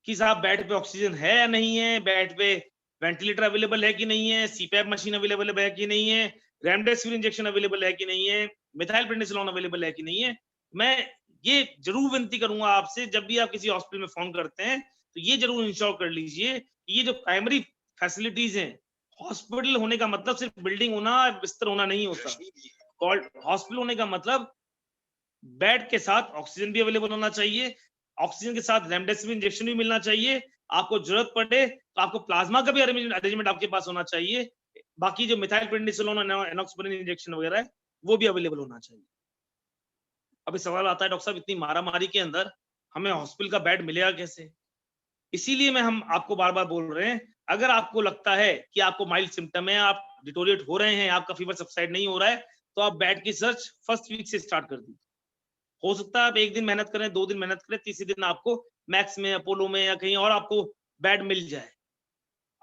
कि साहब बेड पे ऑक्सीजन है या नहीं है, बेड पे वेंटिलेटर अवेलेबल है कि नहीं है, CPAP मशीन अवेलेबल है कि नहीं है, रेमडेसिविर इंजेक्शन अवेलेबल है कि नहीं है, मिथाइलप्रेडनिसोलोन अवेलेबल है कि नहीं है। मैं ये जरूर विनती करूंगा आपसे, जब भी आप किसी हॉस्पिटल में फोन करते हैं तो ये जरूर इंश्योर कर लीजिए कि ये जो प्राइमरी फैसिलिटीज हैं, हॉस्पिटल होने का मतलब सिर्फ बिल्डिंग होना, बिस्तर होना नहीं होता। हॉस्पिटल होने का मतलब बेड के साथ ऑक्सीजन भी अवेलेबल होना चाहिए, ऑक्सीजन के साथ रेमडेसिविर इंजेक्शन भी मिलना चाहिए, आपको जरूरत पड़े तो आपको प्लाज्मा का भी अरेंजमेंट आपके पास होना चाहिए। बाकी जो मिथाइलप्रेडनिसोलोन और एनॉक्सपरिन इंजेक्शन वगैरह है वो भी अवेलेबल होना चाहिए। अभी सवाल आता है डॉक्टर साहब इतनी मारामारी के अंदर हमें हॉस्पिटल का बेड मिलेगा कैसे? इसीलिए हम आपको बार बार बोल रहे हैं, अगर आपको लगता है कि आपको माइल्ड सिम्टम है, आप डिटोरिएट हो रहे हैं, आपका फीवर सबसाइड नहीं हो रहा है, तो आप बेड की सर्च फर्स्ट वीक से स्टार्ट कर दीजिए। हो सकता है आप 1 दिन मेहनत करें, 2 दिन मेहनत करें, तीसरे दिन आपको मैक्स में, अपोलो में या कहीं और आपको बेड मिल जाए।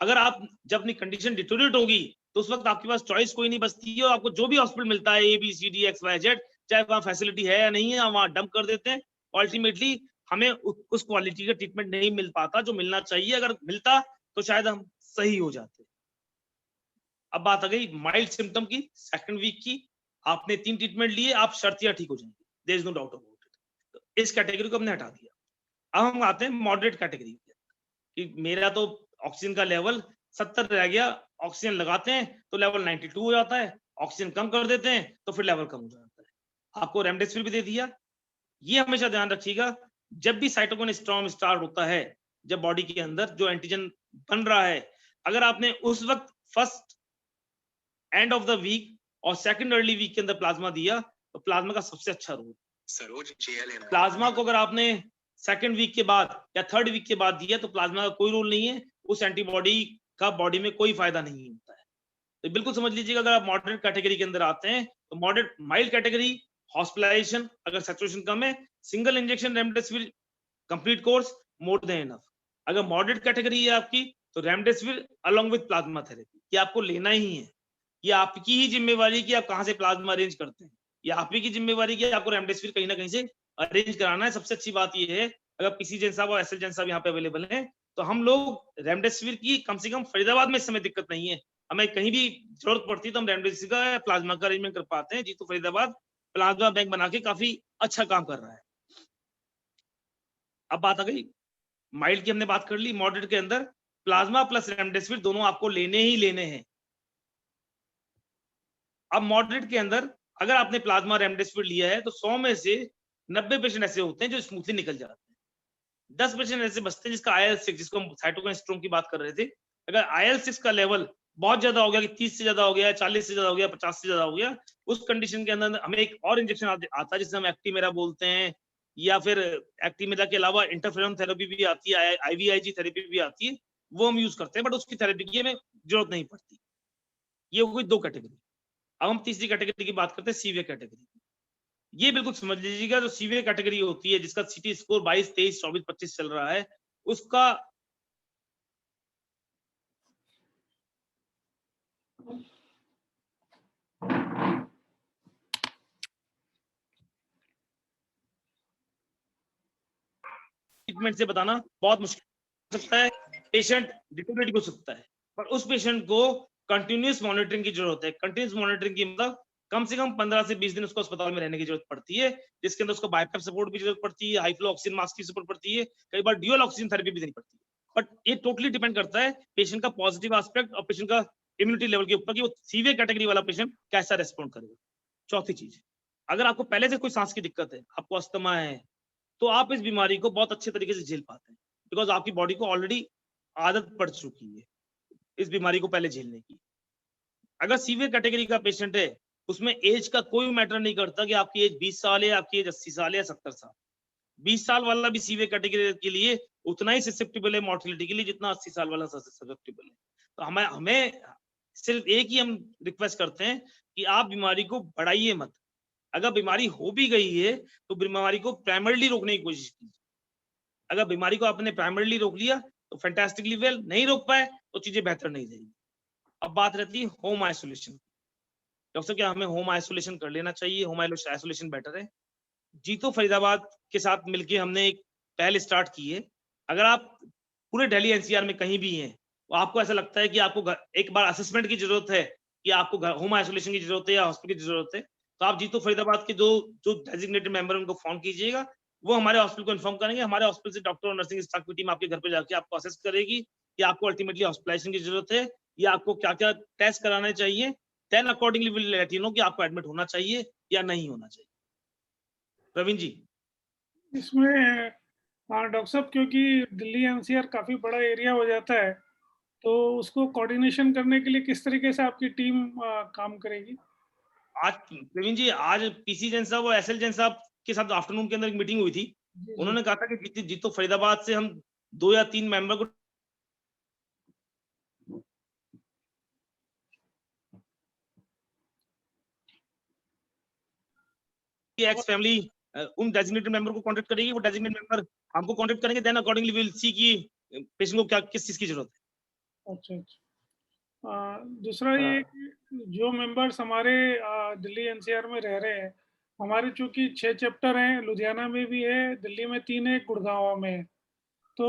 अगर आप जब अपनी कंडीशन डिटोरिएट होगी तो उस वक्त आपके पास चॉइस कोई नहीं बचती है, और आपको जो भी हॉस्पिटल मिलता है ABCD XYZ, चाहे वहाँ फैसिलिटी है या नहीं है, हम वहाँ डंप कर देते हैं। अल्टीमेटली हमें उस क्वालिटी का ट्रीटमेंट नहीं मिल पाता जो मिलना चाहिए। अगर मिलता तो शायद हम सही हो जाते। अब बात आ गई माइल्ड सिम्टम की, सेकंड वीक की, आपने 3 ट्रीटमेंट लिए, आप शर्तिया ठीक हो जाएंगे, there is no doubt about it. तो इस कैटेगरी को हमने हटा दिया। अब हम आते हैं मॉडरेट कैटेगरी कि मेरा तो ऑक्सीजन का लेवल 70 रह गया, ऑक्सीजन लगाते हैं तो लेवल 92 हो जाता है, ऑक्सीजन कम कर देते हैं तो फिर लेवल कम हो जाता है। आपको रेमडेसिविर भी दे दिया। ये हमेशा ध्यान रखिएगा, जब भी साइटोकिन स्टॉर्म स्टार्ट होता है, जब बॉडी के अंदर जो एंटीजन बन रहा है, अगर आपने उस वक्त first end of the week और सेकंड अर्ली वीक के अंदर प्लाज्मा दिया तो प्लाज्मा का सबसे अच्छा रोल। प्लाज्मा को अगर आपने सेकंड वीक के बाद या थर्ड वीक के बाद दिया तो प्लाज्मा का कोई रोल नहीं है, उस एंटीबॉडी का बॉडी में कोई फायदा नहीं होता है। तो बिल्कुल समझ लीजिएगा, अगर आप मॉडरेट कैटेगरी के अंदर आते हैं तो मॉडरेट माइल्ड कैटेगरी, हॉस्पिटलाइजेशन अगर सैचुरेशन कम है, single injection remdesivir complete course more than enough. अगर मॉडरेट कैटेगरी है आपकी तो remdesivir along with plasma therapy, ये आपको लेना ही है। ये आपकी ही जिम्मेवारी कि आप कहां से प्लाज्मा अरेंज करते हैं, ये आप ही की जिम्मेवारी कि आपको रेमडेसिविर कहीं ना कहीं से अरेंज कराना है। सबसे अच्छी बात ये है, अगर पीसी जैन साहब और एसएल जैन साहब यहाँ पे अवेलेबल हैं तो हम लोग रेमडेसिविर की कम से कम फरीदाबाद में इस समय दिक्कत नहीं है, हमें कहीं भी जरूरत पड़ती है तो हम रेमडेसिविर का प्लाज्मा का अरेंजमेंट कर पाते हैं। जी तो फरीदाबाद प्लाज्मा बैंक बना के काफी अच्छा काम कर रहा है। अब बात आ गई माइल्ड की, हमने बात कर ली। मॉडरेट के अंदर प्लाज्मा प्लस रेमडेसिविर दोनों आपको लेने ही लेने हैं। अब मॉडरेट के अंदर अगर आपने प्लाज्मा रेमडेसिविर लिया है तो 100 में से 90 पेशेंट ऐसे होते हैं जो स्मूथली निकल जाते हैं, 10 पेशेंट ऐसे बचते हैं जिसका IL-6, जिसको हम साइटोकिन स्टॉर्म की बात कर रहे थे, अगर IL-6 का लेवल बहुत ज्यादा हो गया कि 30 से ज्यादा हो गया, 40 से ज्यादा हो गया, 50 से ज्यादा हो गया, उस कंडीशन के अंदर हमें एक और इंजेक्शन आता है जिसे हम एक्टिमेरा बोलते हैं, या फिर एक्टिमेरा के अलावा इंटरफेरोन थेरेपी भी आती है, IVIG थेरेपी भी आती है, वो हम यूज करते हैं, बट उसकी थेरेपी की हमें जरूरत नहीं पड़ती। ये हो गई 2 कैटेगरी। अब हम तीसरी कैटेगरी की बात करते हैं, सीवियर कैटेगरी। ये बिल्कुल समझ लीजिएगा, जो सीवियर कैटेगरी होती है जिसका CT स्कोर 22, 23, 24, 25 चल रहा है, उसका ट्रीटमेंट से बताना बहुत मुश्किल हो सकता है, पेशेंट डिटेरियोरेट हो सकता है, पर उस पेशेंट को कंटिन्यूअस मॉनिटरिंग की जरूरत है। कंटिन्यूअस मॉनिटरिंग की मतलब कम से कम 15 से 20 दिन उसको अस्पताल में रहने की जरूरत पड़ती है, जिसके अंदर उसको बाइपैप सपोर्ट भी जरूरत पड़ती है, हाई फ्लो ऑक्सीजन मास्क की सपोर्ट पड़ती है, कई बार ड्यूअल ऑक्सीजन थेरेपी भी देनी पड़ती है। बट ये टोटली डिपेंड करता है पेशेंट का पॉजिटिव एस्पेक्ट और पेशेंट का इम्यूनिटी लेवल के ऊपर कि वो सीवियर कैटेगरी वाला पेशेंट कैसा रेस्पॉन्ड करेगा। चौथी चीज, अगर आपको पहले से कोई सांस की दिक्कत है, आपको अस्थमा है, तो आप इस बीमारी को बहुत अच्छे तरीके से झेल पाते हैं, बिकॉज आपकी बॉडी को ऑलरेडी आदत पड़ चुकी है इस बीमारी को पहले झेलने की। अगर सीवियर कैटेगरी का पेशेंट है, उसमें एज का कोई मैटर नहीं करता कि आपकी एज 20 साल है, आपकी एज 80 साल है या 70 साल। 20 साल वाला भी सीवियर कैटेगरी के लिए उतना ही ससेप्टेबल है मॉर्टिलिटी के लिए जितना 80 साल वाला ससेप्टेबल है। तो हमें सिर्फ एक ही हम रिक्वेस्ट करते हैं कि आप बीमारी को बढ़ाइए मत। अगर बीमारी हो भी गई है तो बीमारी को प्राइमरली रोकने की कोशिश कीजिए। अगर बीमारी को आपने प्राइमरली रोक लिया तो फैंटास्टिकली वेल, नहीं रोक पाए तो चीजें बेहतर नहीं जाएगी। अब बात रहती है होम आइसोलेशन। डॉक्टर क्या हमें होम आइसोलेशन कर लेना चाहिए? होम आइसोलेशन बेटर है। जीतो फरीदाबाद के साथ मिलके हमने एक पहल स्टार्ट की है। अगर आप पूरे दिल्ली NCR में कहीं भी हैं, तो आपको ऐसा लगता है कि आपको एक बार असेसमेंट की जरूरत है कि आपको होम आइसोलेशन की जरूरत है या हॉस्पिटल की जरूरत है, तो आप जीतो फरीदाबाद के जो डेजिग्नेटेड मेंबर उनको फोन कीजिएगा, वो हमारे हॉस्पिटल को इन्फॉर्म करेंगे। हमारे हॉस्पिटल से डॉक्टर और नर्सिंग स्टाफ की टीम आपके घर पे जाके आपको असेस करेगी कि आपको अल्टीमेटली हॉस्पिटलाइजेशन की जरूरत है या आपको क्या क्या टेस्ट कराने चाहिए। Then accordingly will let you know कि आपको एडमिट होना चाहिए या नहीं होना चाहिए। प्रवीण जी, इसमें डॉक्टर साहब, क्योंकि दिल्ली NCR काफी बड़ा एरिया हो जाता है, तो उसको कोऑर्डिनेशन करने के लिए किस तरीके से आपकी टीम काम करेगी? आज प्रवीण जी, आज पीसी जैन साहब और SL जैन साहब के साथ आफ्टरनून के अंदर एक मीटिंग हुई थी। उन्होंने कहा था कि जीतो फरीदाबाद से हम 2 या 3 मेंबर को एक्स फैमिली उन डेजिग्नेटेड मेंबर को कांटेक्ट करेगी, वो डेजिग्नेटेड मेंबर हमको कांटेक्ट करेंगे, then accordingly we will see कि पेशेंट को क्या किस चीज की जरूरत है। अच्छा, दूसरा ये कि जो मेंबर्स हमारे दिल्ली एनसीआर में रह रहे हैं, हमारे चूंकि 6 चैप्टर हैं, लुधियाना में भी है, दिल्ली में 3 है, गुड़गांव में है। तो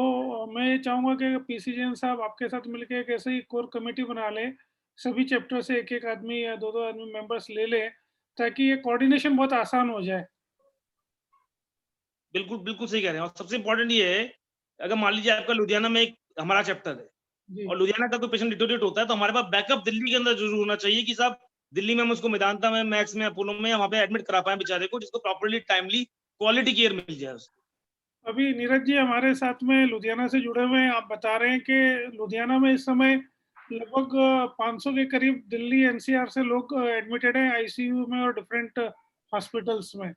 मैं ये चाहूँगा कि पीसी जैन साहब आपके साथ मिलकर एक ऐसे ही कोर कमेटी बना लें, सभी चैप्टर से एक आदमी या दो आदमी मेंबर्स ले लें, ताकि ये कोऑर्डिनेशन बहुत आसान हो जाए। बिल्कुल बिल्कुल सही कह रहे हैं। और सबसे इम्पोर्टेंट ये है, अगर मान लीजिए आपका लुधियाना में एक हमारा चैप्टर है और लुधियाना का कोई पेशेंट डिटोरेट होता है, तो हमारे पास बैकअप दिल्ली के अंदर जरूर होना चाहिए कि साहब दिल्ली में हम उसको मेदांता में, मैक्स में, अपोलो में वहाँ पे एडमिट करा पाए बेचारे को, जिसको प्रॉपर्ली टाइमली क्वालिटी केयर मिल जाए उसको। अभी नीरज जी हमारे साथ में लुधियाना से जुड़े हुए हैं। आप बता रहे हैं कि लुधियाना में इस समय लगभग 500 के करीब दिल्ली एनसीआर से लोग एडमिटेड हैं आईसीयू में और डिफरेंट हॉस्पिटल्स में।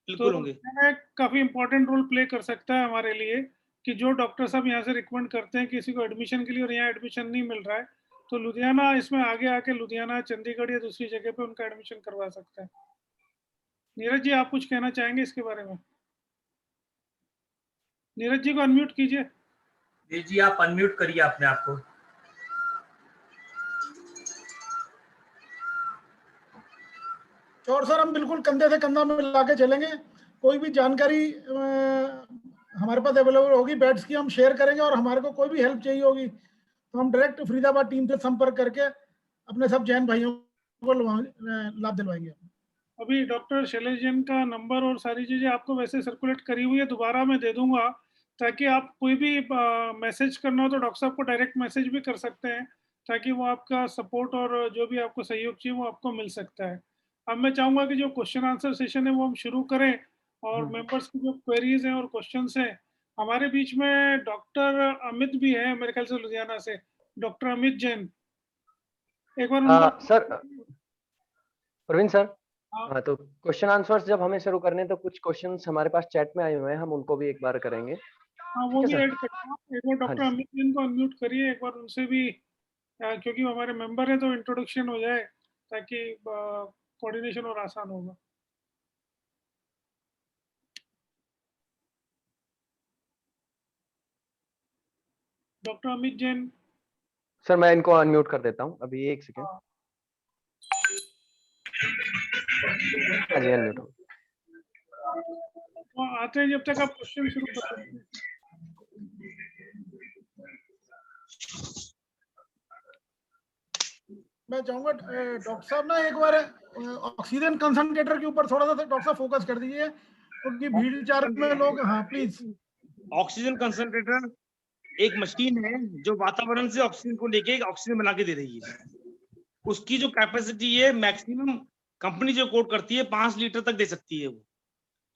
बिल्कुल होंगे। तो काफी इंपॉर्टेंट रोल प्ले कर सकता है हमारे लिए कि जो डॉक्टर साहब यहाँ से रिकमेंड करते हैं किसी को एडमिशन के लिए और यहाँ एडमिशन नहीं मिल रहा है, तो लुधियाना इसमें आगे आके लुधियाना, चंडीगढ़ या दूसरी जगह पे उनका एडमिशन करवा सकता है। नीरज जी आप कुछ कहना चाहेंगे इसके बारे में? नीरज जी को अनम्यूट कीजिए। जी आप अनम्यूट करिए अपने आप को। और सर हम बिल्कुल कंधे से कंधा मिला के चलेंगे। कोई भी जानकारी हमारे पास अवेलेबल होगी बेड्स की हम शेयर करेंगे, और हमारे को कोई भी हेल्प चाहिए होगी तो हम डायरेक्ट फरीदाबाद टीम से संपर्क करके अपने सब जैन भाइयों को लाभ दिलवाएंगे। अभी डॉक्टर शैलेश जैन का नंबर और सारी चीजें आपको वैसे सर्कुलेट करी हुई है, दोबारा मैं दे दूंगा, ताकि आप कोई भी मैसेज करना हो तो डॉक्टर साहब को डायरेक्ट मैसेज भी कर सकते हैं, ताकि वो आपका सपोर्ट और जो भी आपको सहयोग चाहिए वो आपको मिल सकता है। अब मैं चाहूंगा कि जो क्वेश्चन आंसर सेशन है वो हम शुरू करें, और मेंबर्स की जो क्वेरीज हैं और क्वेश्चंस हैं, हमारे बीच में डॉक्टर अमित भी है मेरे ख्याल से लुधियाना से, डॉक्टर अमित जैन, एक बार सर प्रवीण सर, हाँ तो क्वेश्चन आंसर्स जब हमें शुरू करने तो कुछ क्वेश्चंस हमारे पास चैट में आए हुए हैं, हम उनको भी एक बार करेंगे। हाँ वो भी ऐड करना। एक बार डॉक्टर अमित जैन को अनम्यूट करिए, एक बार उनसे भी, क्योंकि वो हमारे मेंबर है तो इंट्रोडक्शन हो जाए ताकि कोऑर्डिनेशन और आसान होगा। डॉक्टर अमित जैन सर मैं इनको अनम्यूट कर देता हूँ अभी, एक सेकेंड। हाँ जी अनम्यूट हो। आते हैं जब तक आप क्वेश्चन शुरू कर सकते हैं। मैं चाहूंगा डॉक्टर साहब ना एक बार ऑक्सीजन कंसंट्रेटर के ऊपर थोड़ा सा डॉक्टर साहब फोकस कर दीजिए, क्योंकि भीड़ चार में लोग। हाँ प्लीज। ऑक्सीजन कंसंट्रेटर एक मशीन है जो वातावरण से ऑक्सीजन को लेके ऑक्सीजन बना के दे रही है। उसकी जो कैपेसिटी है मैक्सिमम कंपनी जो कोट करती है 5 लीटर तक दे सकती है वो,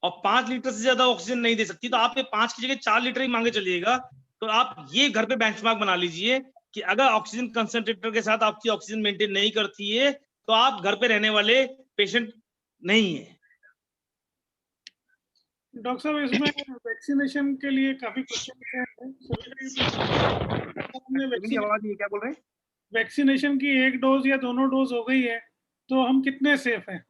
और 5 लीटर से ज्यादा ऑक्सीजन नहीं दे सकती। तो आप 5 की जगह 4 लीटर ही मांगे चलिएगा। तो आप ये घर पे बेंचमार्क बना लीजिए कि अगर ऑक्सीजन कंसंट्रेटर के साथ आपकी ऑक्सीजन मेंटेन नहीं करती है तो आप घर पे रहने वाले पेशेंट नहीं है। डॉक्टर साहब इसमें वैक्सीनेशन के लिए काफी क्वेश्चन हैं। आवाज नहीं, क्या बोल रहे हैं? वैक्सीनेशन की 1 डोज या दोनों डोज हो गई है तो हम कितने सेफ हैं?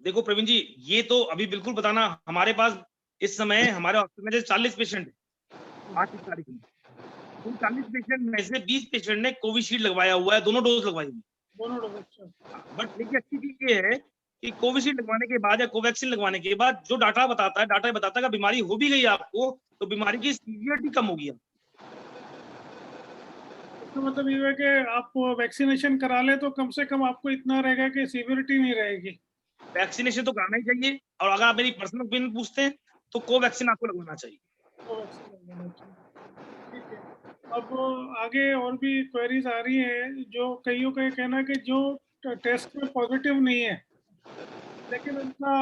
देखो प्रवीण जी, ये तो अभी बिल्कुल बताना, हमारे पास इस समय हमारे हॉस्पिटल में 40 पेशेंट है आज की तारीख में। उन 40 पेशेंट में से 20 पेशेंट ने कोविशील्ड लगवाया हुआ है, दोनों डोज लगवाई हुई। दोनों डोज। अच्छा। बट देखिए अच्छी चीज ये है कि कोविशील्ड लगवाने के बाद या कोवैक्सीन लगवाने के बाद जो डाटा बताता है कि बीमारी हो भी गई आपको तो बीमारी की सीवियरिटी कम होगी। तो मतलब ये है कि आप वैक्सीनेशन करा ले तो कम से कम आपको इतना रहेगा कि सीवियरिटी नहीं रहेगी। वैक्सीनेशन तो कराना ही चाहिए, और अगर आप मेरी पर्सनल ओपिनियन पूछते हैं तो कोवैक्सीन आपको लगवाना चाहिए। ठीक है। अब आगे और भी क्वेरीज आ रही है, जो कईयों का कहना है कि जो टेस्ट में पॉजिटिव नहीं है लेकिन उनका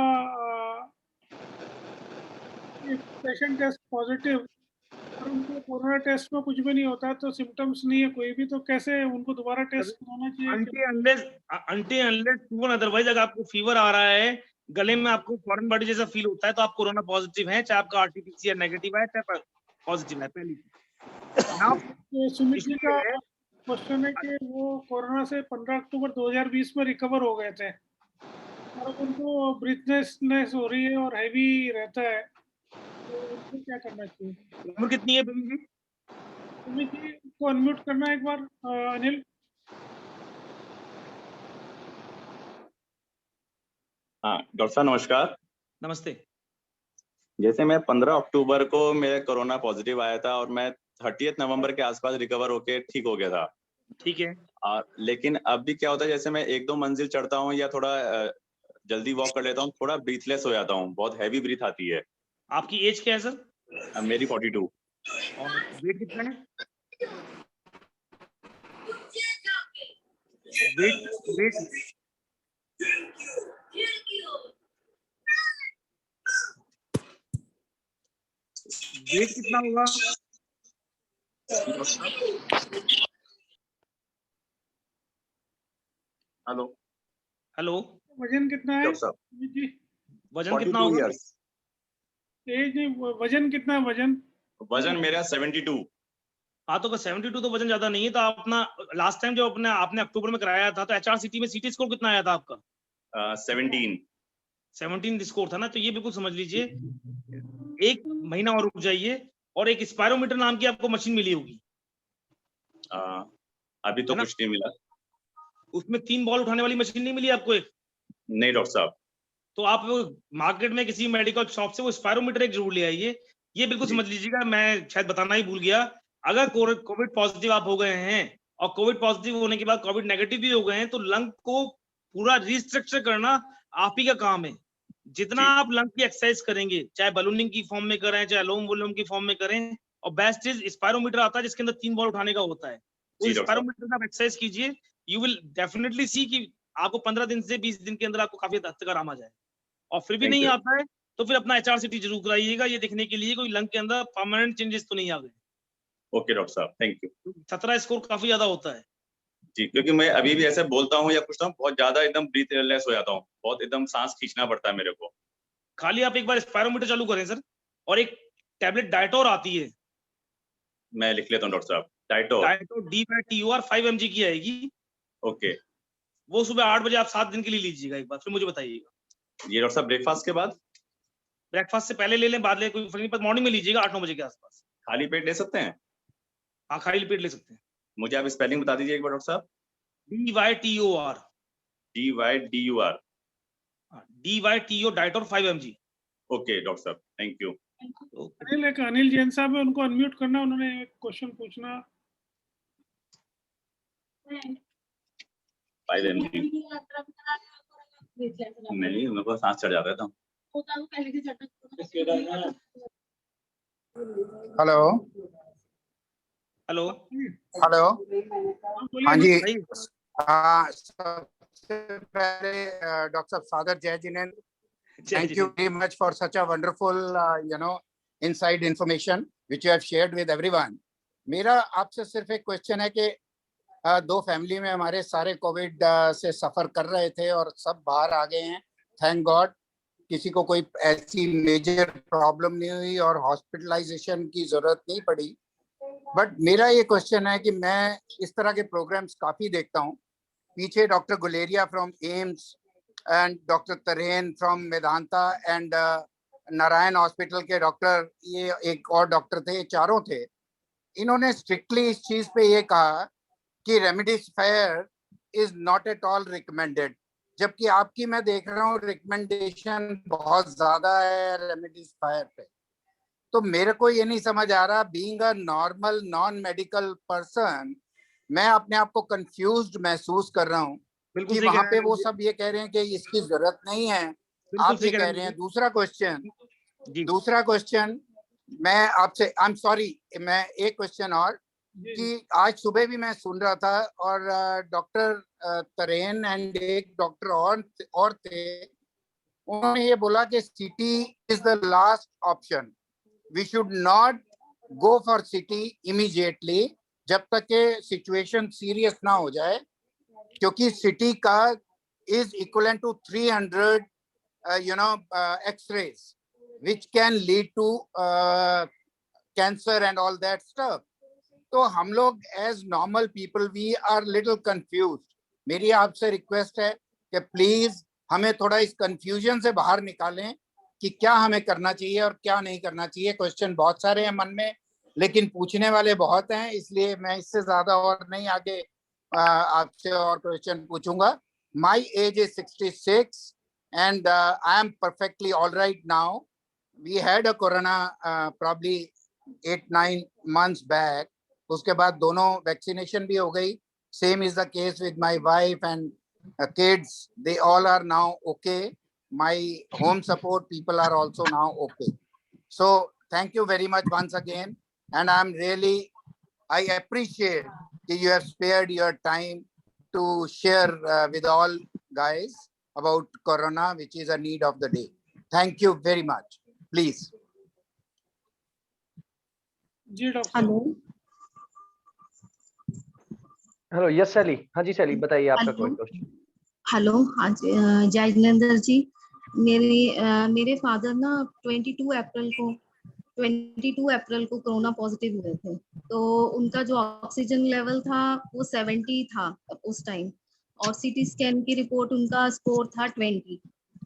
पेशेंट टेस्ट पॉजिटिव और उनको कोरोना टेस्ट में कुछ भी नहीं होता तो सिम्टम्स नहीं है कोई भी, तो कैसे उनको दोबारा टेस्ट कराना चाहिए? अदरवाइज अगर आपको फीवर आ रहा है, गले में आपको फॉरेन बॉडी जैसा फील होता है तो आप कोरोना पॉजिटिव हैं, चाहे आपका आरटीपीसीआर नेगेटिव है, चाहे पॉजिटिव है पहली। नाउ सुमित जी का क्वेश्चन है कि वो कोरोना से 15 अक्टूबर 2020 में रिकवर हो गए थे और अब उनको ब्रीथनेसनेस हो रही है और हैवी रहता है, तो उनको क्या करना चाहिए? उम्र कितनी है बेबी जी? सुमित जी को अनम्यूट करना एक बार, अनिल। हाँ डॉक्टर साहब नमस्कार। नमस्ते। जैसे मैं 15 अक्टूबर को मेरा कोरोना पॉजिटिव आया था और मैं 30 नवंबर के आसपास रिकवर होके ठीक हो गया था। ठीक है। लेकिन अभी क्या होता है, जैसे मैं 1-2 मंजिल चढ़ता हूँ या थोड़ा जल्दी वॉक कर लेता हूँ, थोड़ा ब्रीथलेस हो जाता हूँ, बहुत हैवी ब्रीथ आती है। आपकी एज क्या है सर? मेरी 42। और वेट कितना है? वेट वेट वेट कितना होगा? हेलो हेलो, वजन कितना है डॉक्टर साहब? सुमित जी? वजन कितना 42 होगा? इयर्स। एज नहीं, वजन कितना है? वजन मेरा 72। हाँ तो 72 तो वजन ज्यादा नहीं है। तो आप अपना लास्ट टाइम जो अपने आपने अक्टूबर में कराया था तो HRCT में CT स्कोर कितना आया था आपका? 17 स्कोर था ना। तो ये बिल्कुल समझ लीजिए 1 महीना और रुक जाइए और एक स्पायरोमीटर नाम की आपको मशीन मिली होगी। अभी तो कुछ नहीं मिला। उसमें 3 बॉल उठाने वाली मशीन नहीं मिली आपको एक? नहीं डॉक्टर साहब। तो आप मार्केट में किसी मेडिकल शॉप से वो स्पायरोमीटर एक जरूर ले आइए। ये बिल्कुल समझ लीजिएगा, मैं शायद बताना ही भूल गया, अगर कोविड पॉजिटिव आप हो गए हैं और कोविड पॉजिटिव होने के बाद कोविड नेगेटिव भी हो गए हैं तो लंग को पूरा रिस्ट्रक्चर करना आप ही का काम है। जितना आप लंग की एक्सरसाइज करेंगे, चाहे बलूनिंग की फॉर्म में करें चाहे लोम वोल्यूम की फॉर्म में करें, और बेस्ट चीज स्पायरोमीटर आता है जिसके अंदर 3 बॉल उठाने का होता है। उस स्पायरोमीटर का आप एक्सरसाइज कीजिए, यू विल डेफिनेटली सी कि आपको 15 दिन से 20 दिन के अंदर आपको काफी हद तक आराम आ जाए। और फिर भी नहीं आता है तो फिर अपना HRCT जरूर कराइएगा, ये देखने के लिए कोई लंग के अंदर परमानेंट चेंजेस तो नहीं आ गए। ओके डॉक्टर साहब, थैंक यू। 17 स्कोर काफी ज्यादा होता है जी, क्योंकि मैं अभी भी ऐसे बोलता हूँ या कुछ ना बहुत ज्यादा एकदम ब्रीथलेस हो जाता हूँ, बहुत एकदम सांस खींचना पड़ता है मेरे को। खाली आप एक बार स्पायरोमीटर चालू करें सर, और एक टैबलेट डायटोर आती है, मैं लिख लेता हूँ डॉक्टर साहब। डायटोर DYTOR 5 mg की आएगी। ओके। वो सुबह 8 बजे आप 7 दिन के लिए लीजिएगा एक बार, फिर मुझे बताइएगा। ये डॉक्टर साहब ब्रेकफास्ट के बाद? ब्रेकफास्ट से पहले ले लें, बाद ले, कोई फर्क नहीं पड़ता। मॉर्निंग में लीजिएगा 8-9 बजे के आसपास। खाली पेट ले सकते हैं? हाँ खाली पेट ले सकते हैं। मुझे आप स्पेलिंग बता दीजिए एक बार डॉक्टर साहब। DYTOR DYTO डायटोर 5 mg। Okay doctor साहब, थैंक यू। अनिल जैन साहब है, उनको अनम्यूट करना, उन्होंने एक क्वेश्चन पूछना। 5 mg नहीं, मेरे को सांस चढ़ जाता था। हेलो हेलो हेलो, हाँ जी। सबसे पहले डॉक्टर साहब सादर जय Jinendra, thank you very much for such a wonderful inside information which you have shared with everyone. मेरा आपसे सिर्फ एक क्वेश्चन है कि 2 फैमिली में हमारे सारे कोविड से सफर कर रहे थे और सब बाहर आ गए हैं, थैंक गॉड। किसी को कोई ऐसी मेजर प्रॉब्लम नहीं हुई और हॉस्पिटलाइजेशन की जरूरत नहीं पड़ी। बट मेरा ये क्वेश्चन है कि मैं इस तरह के प्रोग्राम्स काफ़ी देखता हूँ। पीछे doctor Guleria from AIIMS and doctor Trehan from Medanta and Narayana hospital के डॉक्टर, ये एक और डॉक्टर थे, चारों थे। इन्होंने स्ट्रिक्टली इस चीज़ पे ये कहा कि remdesivir is not at all recommended, जबकि आपकी मैं देख रहा हूँ रिकमेंडेशन बहुत ज़्यादा है रेमडेसिविर पे। तो मेरे को ये नहीं समझ आ रहा, being a normal non medical person, मैं अपने आप को कंफ्यूज्ड महसूस कर रहा हूँ कि वहाँ पे वो सब ये कह रहे हैं कि इसकी जरूरत नहीं है, आप ये कह रहे हैं। दूसरा क्वेश्चन मैं आपसे, आई एम सॉरी, मैं एक क्वेश्चन और, कि आज सुबह भी मैं सुन रहा था और डॉक्टर तरेन एंड एक डॉक्टर और थे, उन्होंने ये बोला कि CT is the last option, we should not go for CT immediately जब तक के सिचुएशन सीरियस ना हो जाए, क्योंकि CT का is equivalent to 300 x-rays which can lead to cancer and all that stuff. तो हम लोग as normal people we are little confused. मेरी आपसे रिक्वेस्ट है कि प्लीज हमें थोड़ा इस कंफ्यूजन से बाहर निकालें कि क्या हमें करना चाहिए और क्या नहीं करना चाहिए. क्वेश्चन बहुत सारे हैं मन में, लेकिन पूछने वाले बहुत हैं, इसलिए मैं इससे ज्यादा और नहीं आगे आपसे और क्वेश्चन पूछूंगा. My age is 66 and I am perfectly all right now. We had a corona probably 8-9 months back. उसके बाद दोनों वैक्सीनेशन भी हो गई. Same is the case with my wife and kids. They all are now okay. My home support people are also now okay. So thank you very much once again. And I appreciate that you have spared your time to share with all guys about corona, which is a need of the day. Thank you very much. Please. Hello hello, yes शैली. हाँ जी शैली, बताइए आपका कोई question. Hello, हाँ जी, जय जिनेंद्र जी. मेरे father ना 22 अप्रैल को कोरोना पॉजिटिव हुए थे. तो उनका जो ऑक्सीजन लेवल था वो 70 था उस टाइम, और सीटी स्कैन की रिपोर्ट उनका स्कोर था 20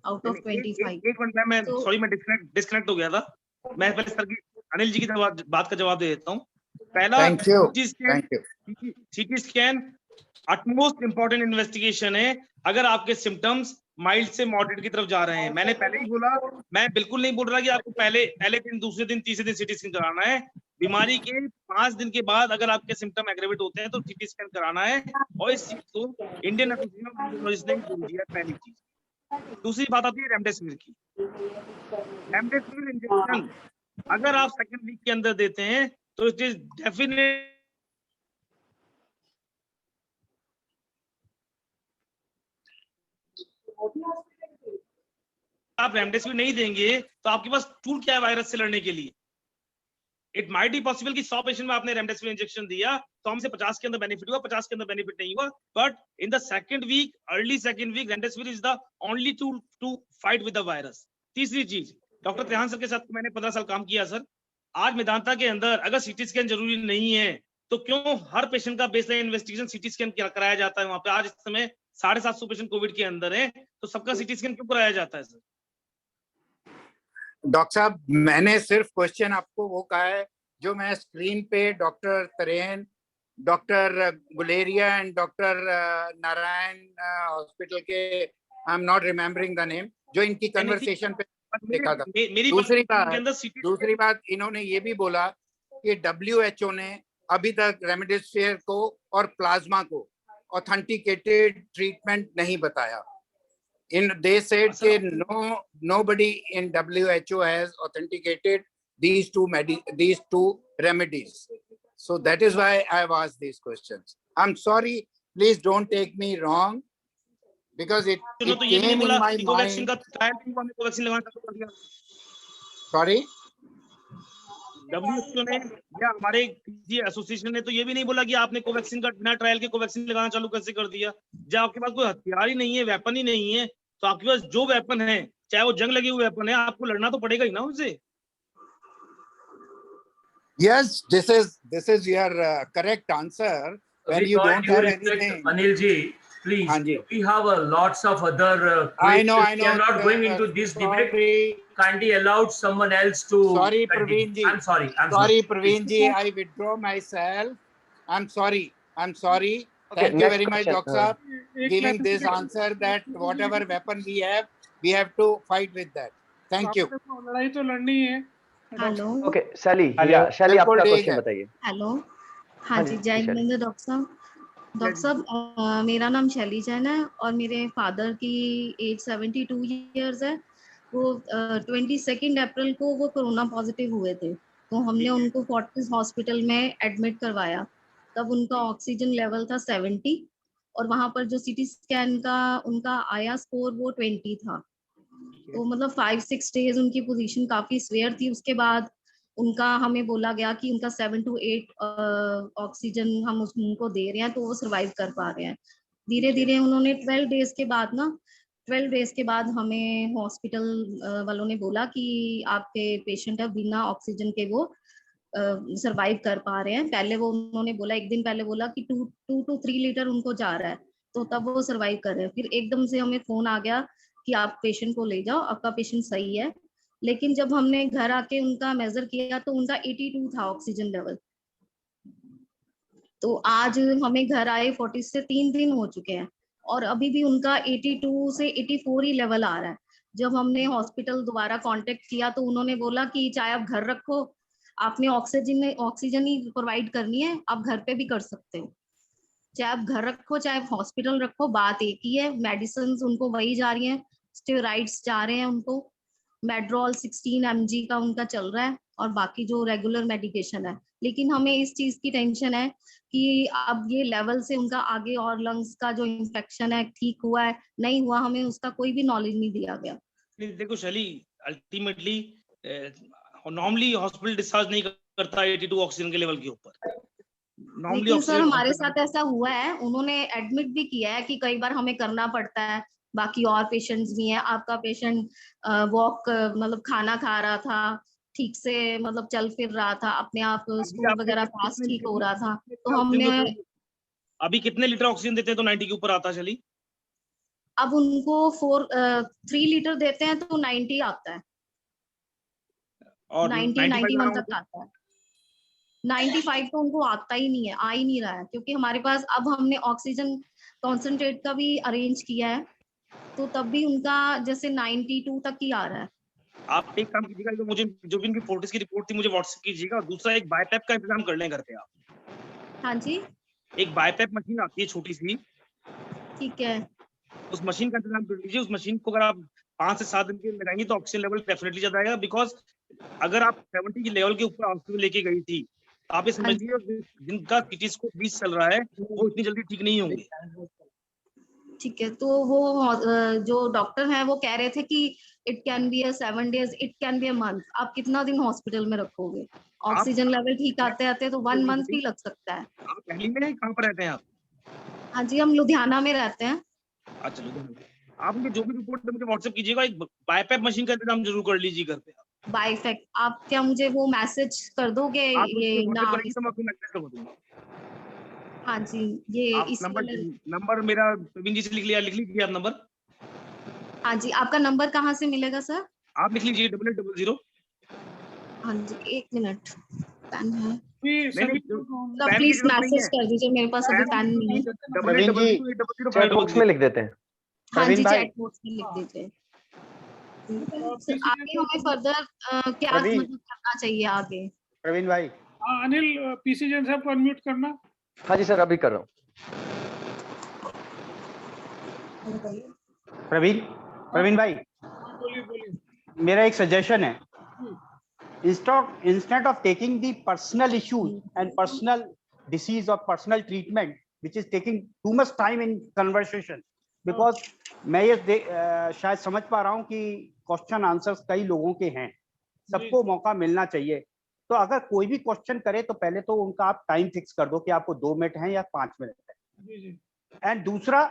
आउट ऑफ 25. एक मिनट मैं सॉरी, मैं डिस्कनेक्ट हो गया था. मैं पहले सर की अनिल जी की बात का जवाब दे देता हूँ. पहला, CT scan utmost important investigation है अगर आपके सिम्टम्स माइल्ड से मॉडरेट की तरफ जा रहे हैं. मैंने पहले ही बोला, मैं बिल्कुल नहीं बोल रहा कि आपको पहले दिन, दूसरे दिन, तीसरे दिन सीटी स्कैन कराना है. बीमारी के 5 दिन के बाद अगर आपके सिम्टम एग्रेवेट होते हैं तो सीटी स्कैन कराना है. और इस चीज को इंडियन एसोसिएशन ऑफ न्यूरोलॉजिस्ट ने बोल दिया. पहली चीज. दूसरी बात आती है रेमडेसिविर की. रेमडेसिविर इंजेक्शन अगर आप सेकंड वीक के अंदर देते हैं तो इट इज डेफिनेट. आप रेमडेसिविर नहीं देंगे तो आपके पास टूल क्या है वायरस से लड़ने के लिए. इट माइट बी पॉसिबल कि 100 पेशेंट में आपने रेमडेसिविर इंजेक्शन दिया तो हमसे 50 के अंदर बेनिफिट हुआ, 50 के अंदर बेनिफिट नहीं हुआ. But in the second week, early second week, remdesivir is the only tool to fight with the virus. तीसरी चीज, डॉक्टर त्रेहान सर के साथ मैंने 15 साल काम किया सर. आज मेदांता के अंदर अगर सीटी स्कैन जरूरी नहीं है तो क्यों हर पेशेंट का बेसलाइन इन्वेस्टिगेशन सीटी स्कैन कराया जाता है वहां पे. आज इस समय 750 पेशेंट कोविड के अंदर है तो सबका सीटी स्कैन क्यों कराया जाता है सर? डॉक्टर साहब, मैंने सिर्फ क्वेश्चन आपको वो कहा है जो मैं स्क्रीन पे doctor Trehan, doctor Guleria and doctor Narayana hospital के, I am not remembering the name, जो इनकी कन्वर्सेशन पे देखा था. दूसरी बात इन्होंने ये भी बोला कि WHO ने अभी तक रेमडेसिविर को और प्लाज्मा को ऑथेंटिकेटेड ट्रीटमेंट नहीं बताया. They said that nobody in WHO has authenticated these two remedies. So that is why I have asked these questions. I'm sorry, please don't take me wrong, because it came in my mind. Sorry? WHO ने या हमारे किसी association ने तो ये भी नहीं बोला कि आपने कोवैक्सीन का बिना ट्रायल के कोवैक्सीन लगाना चालू कैसे कर दिया. जब आपके पास कोई हथियार ही नहीं है, वेपन ही नहीं है, तो आपके पास जो वेपन है, चाहे वो जंग लगी हुई वेपन है, आपको लड़ना तो पड़ेगा ही ना उनसे. Yes, this is your correct answer. When you don't have anything. Anil ji, please. We have lots of other. I know. We are not going into this debate. Kindly allow someone else to. Sorry, Praveen ji. I'm sorry. Sorry, Praveen ji. I withdraw myself. I'm sorry. Okay, Thank you very much, question. Doctor, giving this answer that whatever weapon we have to fight with that. Thank you. लड़ाई तो लड़नी है. Hello. Okay शैली, शैली आपका question बताइए. Hello, हाँ जी, जय जिनेंद्र डॉक्टर साहब. डॉक्टर साहब, मेरा नाम शैली जैन है और मेरे फादर की एज 72 इयर्स है. वो 22 अप्रैल को वो कोरोना पॉजिटिव हुए थे, तो हमने उनको फोर्टिस हॉस्पिटल में एडमिट करवाया. तब उनका ऑक्सीजन लेवल था 70 और वहाँ पर जो सीटी स्कैन का उनका आया स्कोर वो 20 था. तो मतलब 5-6 डेज उनकी पोजीशन काफी स्वेयर थी. उसके बाद उनका हमें बोला गया कि उनका 7 to 8 ऑक्सीजन हम उनको दे रहे हैं, तो वो सर्वाइव कर पा रहे हैं. धीरे धीरे उन्होंने 12 डेज के बाद हमें हॉस्पिटल वालों ने बोला कि आपके पेशेंट है बिना ऑक्सीजन के वो सरवाइव कर पा रहे हैं। पहले वो उन्होंने बोला, एक दिन पहले बोला कि 2 to 3 लीटर उनको जा रहा है, तो तब वो सरवाइव कर रहे हैं। फिर एकदम से हमें फोन आ गया कि आप पेशेंट को ले जाओ, आपका पेशेंट सही है। लेकिन जब हमने घर आके उनका मेजर किया तो उनका 82 था ऑक्सीजन लेवल। तो आज हमें घर आए 40 से 3 दिन हो चुके हैं और अभी भी उनका 82 से 84 ही लेवल आ रहा है। जब हमने हॉस्पिटल दोबारा कांटेक्ट किया तो उन्होंने बोला कि चाहे आप घर रखो, आपने ऑक्सीजन ही प्रोवाइड करनी है, आप घर पे भी कर सकते हो। चाहे आप घर रखो चाहे हॉस्पिटल रखो, बात एक ही है। मेडिसिन उनको वही जा रही है, स्टेरॉइड्स जा रहे हैं उनको, मेड्रोल 16 mg का उनका चल रहा है और बाकी जो रेगुलर मेडिकेशन है। लेकिन हमें इस चीज की टेंशन है कि अब ये लेवल से उनका आगे और लंग्स का जो इन्फेक्शन है ठीक हुआ है नहीं हुआ, हमें उसका कोई भी नॉलेज नहीं दिया गया। देखो शैली, अल्टीमेटली नॉर्मली हॉस्पिटल डिस्चार्ज नहीं करता 82 ऑक्सीजन के लेवल के ऊपर। लेकिन सर हमारे साथ ऐसा हुआ है, उन्होंने एडमिट भी किया है कि कई बार हमें करना पड़ता है। बाकी और पेशेंट्स भी हैं। आपका पेशेंट वॉक मतलब खाना खा रहा था ठीक से, मतलब चल फिर रहा था अपने आप, स्टूल वगैरह पास ठीक हो रहा था। तो हमने अभी कितने लीटर ऑक्सीजन देते हैं तो 90 के ऊपर आता है शैली? अब उनको 3 लीटर देते हैं तो 90 आता है और 91 तक आता है। 95 तो उनको आता ही नहीं है, आ ही नहीं रहा है, क्योंकि हमारे पास अब हमने ऑक्सीजन कॉन्सेंट्रेट का भी अरेंज किया है, तो तब भी उनका जैसे 92 तक ही आ रहा है। आप एक काम कीजिएगा, तो मुझे जो भी उनकी फोर्टिस की रिपोर्ट थी मुझे व्हाट्सएप कीजिएगा। दूसरा एक बायपैप का इंतजाम कर लें घर पे आप। हाँ जी, एक बायपैप मशीन आती है छोटी सी, ठीक है, उस मशीन का इंतजाम कर लीजिए। उस मशीन को अगर आप 5 से 7 दिन के लिए लगाएंगे तो ऑक्सीजन लेवल डेफिनेटली ज्यादा आएगा। बिकॉज अगर आप 70 के लेवल के ऊपर हॉस्पिटल लेके गई थी, आप ये समझिए जिनका सीटी स्कोर 20 चल रहा है वो इतनी जल्दी ठीक नहीं होंगे। ठीक है, तो वो जो डॉक्टर हैं वो कह रहे थे कि it can be 7 days, it can be month. आप कितना दिन हॉस्पिटल में रखोगे? ऑक्सीजन लेवल ठीक आते आते तो 1 month भी लग सकता है। आप दिल्ली में कहाँ पर रहते हैं आप? हाँ जी, हम लुधियाना में रहते हैं। अच्छा, लुधियाना। आप मुझे जो भी रिपोर्ट है मुझे व्हाट्सएप कीजिएगा। एक बायपैप मशीन का इंतजाम जरूर कर लीजिए घर पे। बायफेक, आप क्या मुझे वो मैसेज कर दोगे? ये नाम? हाँ जी, ये इसी नंबर मेरा प्रवीण जी से लिख लीजिए आप नंबर। हाँ जी, आपका नंबर कहाँ से मिलेगा सर? आप लिख लीजिए 8800। हाँ जी, 1 मिनट, पेन है? प्लीज मैसेज कर दीजिए, मेरे पास अभी पेन नहीं है। प्रवीण जी चैट बॉक्स में लिख देते हैं। हाँ जी, चैट बॉक्स में लिख दीजिए। आगे हमें फर्दर क्या मतलब करना चाहिए आगे? प्रवीण भाई। अनिल, पीसी जैन साहब को अनम्यूट करना। हाँ जी सर, अभी कर रहा हूँ। प्रवीण भाई, मेरा एक सजेशन है, instead of taking the personal issues and personal disease or personal treatment which is taking too much time in conversation, because मैं ये शायद समझ पा रहा हूँ कि क्वेश्चन आंसर्स कई लोगों के हैं, सबको मौका मिलना चाहिए। तो अगर कोई भी क्वेश्चन करे तो पहले तो उनका आप टाइम फिक्स कर दो कि आपको 2 मिनट है या 5 मिनट है। एंड दूसरा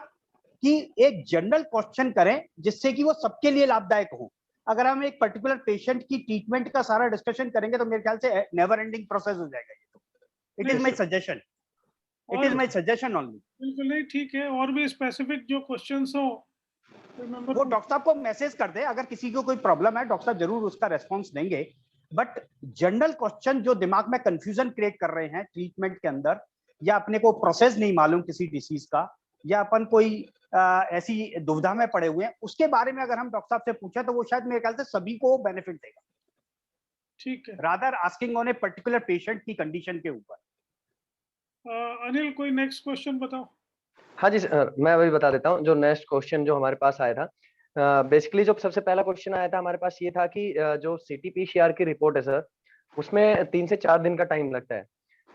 कि एक जनरल क्वेश्चन करें जिससे कि वो सबके लिए लाभदायक हो। अगर हम एक पर्टिकुलर पेशेंट की ट्रीटमेंट का सारा डिस्कशन करेंगे तो मेरे ख्याल से नेवर एंडिंग प्रोसेस हो जाएगा। ये तो it is my suggestion, it is my suggestion only. बिल्कुल नहीं, ठीक है। और भी स्पेसिफिक जो क्वेश्चंस हो वो डॉक्टर साहब को मैसेज कर दे। अगर किसी को कोई प्रॉब्लम है डॉक्टर साहब जरूर उसका रेस्पॉन्स देंगे, बट जनरल क्वेश्चन जो दिमाग में कंफ्यूजन क्रिएट कर रहे हैं ट्रीटमेंट के अंदर, या अपने को प्रोसेस नहीं मालूम किसी डिसीज का, या अपन कोई ऐसी दुविधा में पड़े हुए हैं, उसके बारे में अगर हम डॉक्टर साहब से पूछे तो वो शायद मेरे ख्याल से सभी को बेनिफिट देगा। ठीक है, rather asking on a particular patient की कंडीशन के ऊपर। अनिल, कोई नेक्स्ट क्वेश्चन बताओ। हाँ जी सर, मैं वही बता देता हूँ। जो नेक्स्ट क्वेश्चन जो हमारे पास आया था, बेसिकली जो सबसे पहला क्वेश्चन आया था हमारे पास ये था कि जो CT-PCR की रिपोर्ट है सर, उसमें 3 से 4 दिन का टाइम लगता है।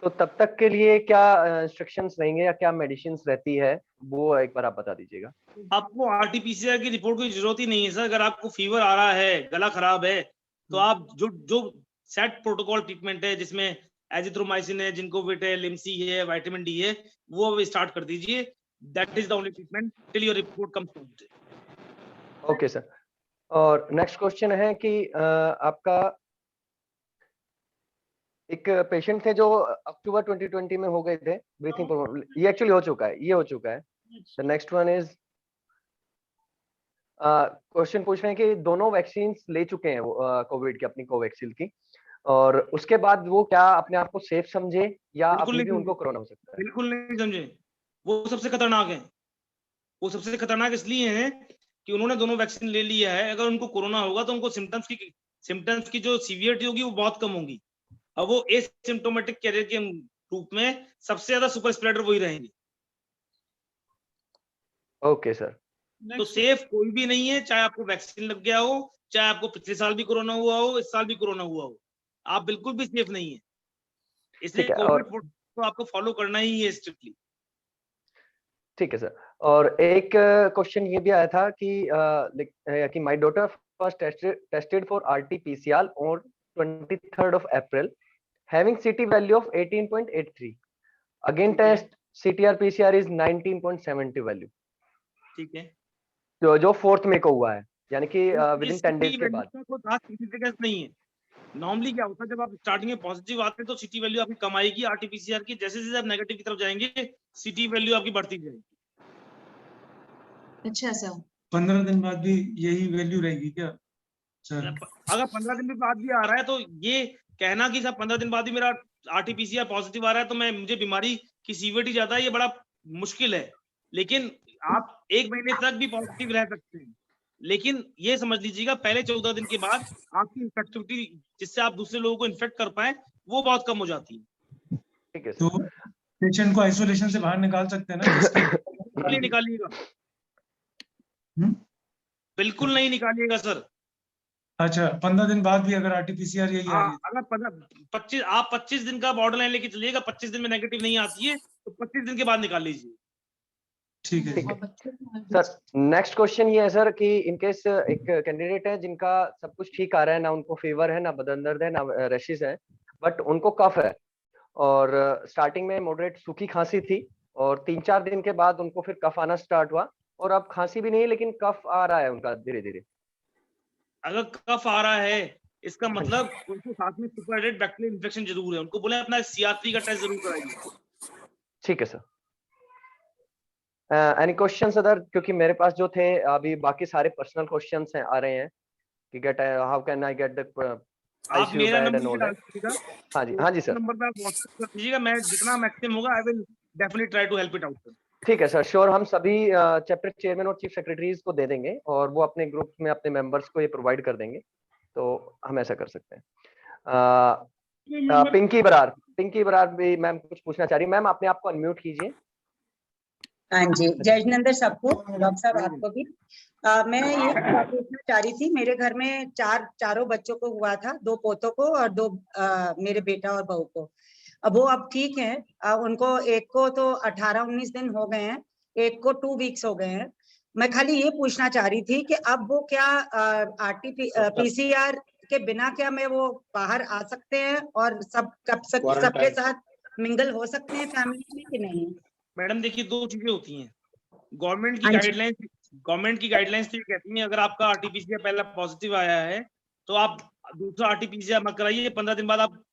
तो तब तक के लिए क्या इंस्ट्रक्शंस रहेंगे या क्या मेडिसिन्स रहती है, वो एक बार आप बता दीजिएगा। आपको RT-PCR की रिपोर्ट की जरूरत ही नहीं है सर। अगर आपको फीवर आ रहा है, गला खराब है, तो आप जो सेट प्रोटोकॉल ट्रीटमेंट है जिसमें एजिथ्रोमाइसिन है, जिंकोविट है, लिम्सी है, विटामिन डी है, वो अब स्टार्ट कर दीजिए। That is the only treatment till your report comes out. Okay sir. और नेक्स्ट क्वेश्चन है कि आपका एक पेशेंट थे जो अक्टूबर 2020 में हो गए थे ब्रीथिंग प्रॉब्लम, ये एक्चुअली हो चुका है, ये हो चुका है। The next one is question पूछ रहे हैं कि दोनों वैक्सीन ले चुके हैं वो कोविड की, अपनी कोवैक्सीन की, और उसके बाद वो क्या अपने आप को सेफ समझे या बिल्कुल अभी नहीं भी उनको समझे, कोरोना हो सकता है? बिल्कुल नहीं समझे। वो सबसे खतरनाक है। वो सबसे खतरनाक इसलिए है कि उन्होंने दोनों वैक्सीन ले लिया है। अगर उनको कोरोना होगा तो उनको सिम्टम्स की जो सीवियरिटी होगी वो बहुत कम होगी। अब वो एसिम्प्टोमेटिक कैरियर के रूप में सबसे ज्यादा सुपर स्प्रेडर वही रहेंगे। Okay sir. तो सेफ कोई भी नहीं है, चाहे आपको वैक्सीन लग गया हो, चाहे आपको पिछले साल भी कोरोना हुआ हो, इस साल भी कोरोना हुआ हो, आप बिल्कुल भी सेफ नहीं है। इसलिए ठीक है, कोविड और तो आपको फॉलो करना ही है स्ट्रिक्टली। ठीक है सर। और एक क्वेश्चन ये भी आया था कि my daughter first tested for RT-PCR on 23rd of April having CT value of 18.83, again test CTR-PCR is 19.70 value, ठीक है, जो 4th में को हुआ है, यानी कि विद इन 10 डेज के बाद। कोई खास सिग्निफिकेंस नहीं है। नॉर्मली क्या होता है, जब आप स्टार्टिंग में पॉजिटिव आते हैं तो सिटी वैल्यू आपकी कम आएगी RT-PCR की, जैसे जैसे आप नेगेटिव की तरफ जाएंगे सिटी वैल्यू आपकी बढ़ती जाएगी। अच्छा सर, 15 दिन बाद भी यही वैल्यू रहेगी क्या सर? अगर 15 दिन बाद भी आ रहा है तो ये कहना कि सर 15 दिन बाद ही मेरा RT-PCR पॉजिटिव आ रहा है तो मुझे बीमारी की सीवियरिटी ज्यादा है, ये बड़ा मुश्किल है। लेकिन आप 1 महीने तक भी पॉजिटिव रह सकते हैं, लेकिन ये समझ लीजिएगा पहले 14 दिन के बाद आपकी इन्फेक्टिविटी, जिससे आप दूसरे लोगों को इन्फेक्ट कर पाए, वो बहुत कम हो जाती है। ठीक है, तो पेशेंट को आइसोलेशन से बाहर निकाल सकते हैं ना? नहीं निकालिएगा, बिल्कुल नहीं निकालिएगा सर। अच्छा, 15 दिन बाद भी अगर RT-PCR यही आ रही है? अगर 25 दिन का बॉर्डर लाइन लेके चलिएगा, 25 दिन में नेगेटिव नहीं आती है तो 25 दिन के बाद निकाल लीजिए। ठीक है सर। नेक्स्ट क्वेश्चन ये है सर कि इनकेस एक कैंडिडेट है जिनका सब कुछ ठीक आ रहा है, ना उनको फीवर है, ना बदन दर्द है, ना रैशेस है, बट उनको कफ है, और स्टार्टिंग में मॉडरेट सूखी खांसी थी, और 3-4 दिन के बाद उनको फिर कफ आना स्टार्ट हुआ, और अब खांसी भी नहीं लेकिन कफ आ रहा है उनका धीरे धीरे। अगर कफ आ रहा है इसका मतलब उनको साथ में सुपरएडेड बैक्टीरियल इन्फेक्शन जरूर है, उनको बोले अपना CRP का टेस्ट जरूर कराइए। ठीक है सर। Any questions other? क्योंकि मेरे पास जो थे अभी बाकी सारे पर्सनल क्वेश्चंस हैं, आ रहे हैं कि how can I get the आप मेरा नंबर डाल दीजिएगा। हाँ जी सर। नंबर पे आप व्हाट्सएप कर दीजिएगा, मैं जितना मैक्सिमम होगा I will definitely try to help it out sir. ठीक है सर, श्योर। हम सभी चैप्टर चेयरमैन और चीफ सेक्रेटरीज को दे देंगे, और वो अपने ग्रुप में अपने मेंबर्स को ये प्रोवाइड कर देंगे, तो हम ऐसा कर सकते हैं। पिंकी बरार भी मैम कुछ पूछना चाह रही। मैम अपने आप को अनम्यूट कीजिए। हाँ जी, जय जिनेंद्र सबको, डॉक्टर साहब आपको भी। मैं ये पूछना चाह रही थी, मेरे घर में चारों बच्चों को हुआ था, 2 पोतों को और 2 मेरे बेटा और बहू को। अब वो अब ठीक है, उनको एक को तो 18-19 दिन हो गए हैं, एक को 2 वीक्स हो गए हैं। मैं खाली ये पूछना चाह रही थी कि अब वो क्या RT-PCR के बिना क्या मैं वो बाहर आ सकते हैं और सबके साथ मिंगल हो सकते हैं फैमिली में कि नहीं? मैडम देखिए, 2 चीजें होती हैं। गवर्नमेंट की गाइडलाइंस तो ये कहती हैं अगर आपका RT-PCR पहला पॉजिटिव आया है तो आप दूसरा RT-PCR मत कराइए, 15 दिन बाद आप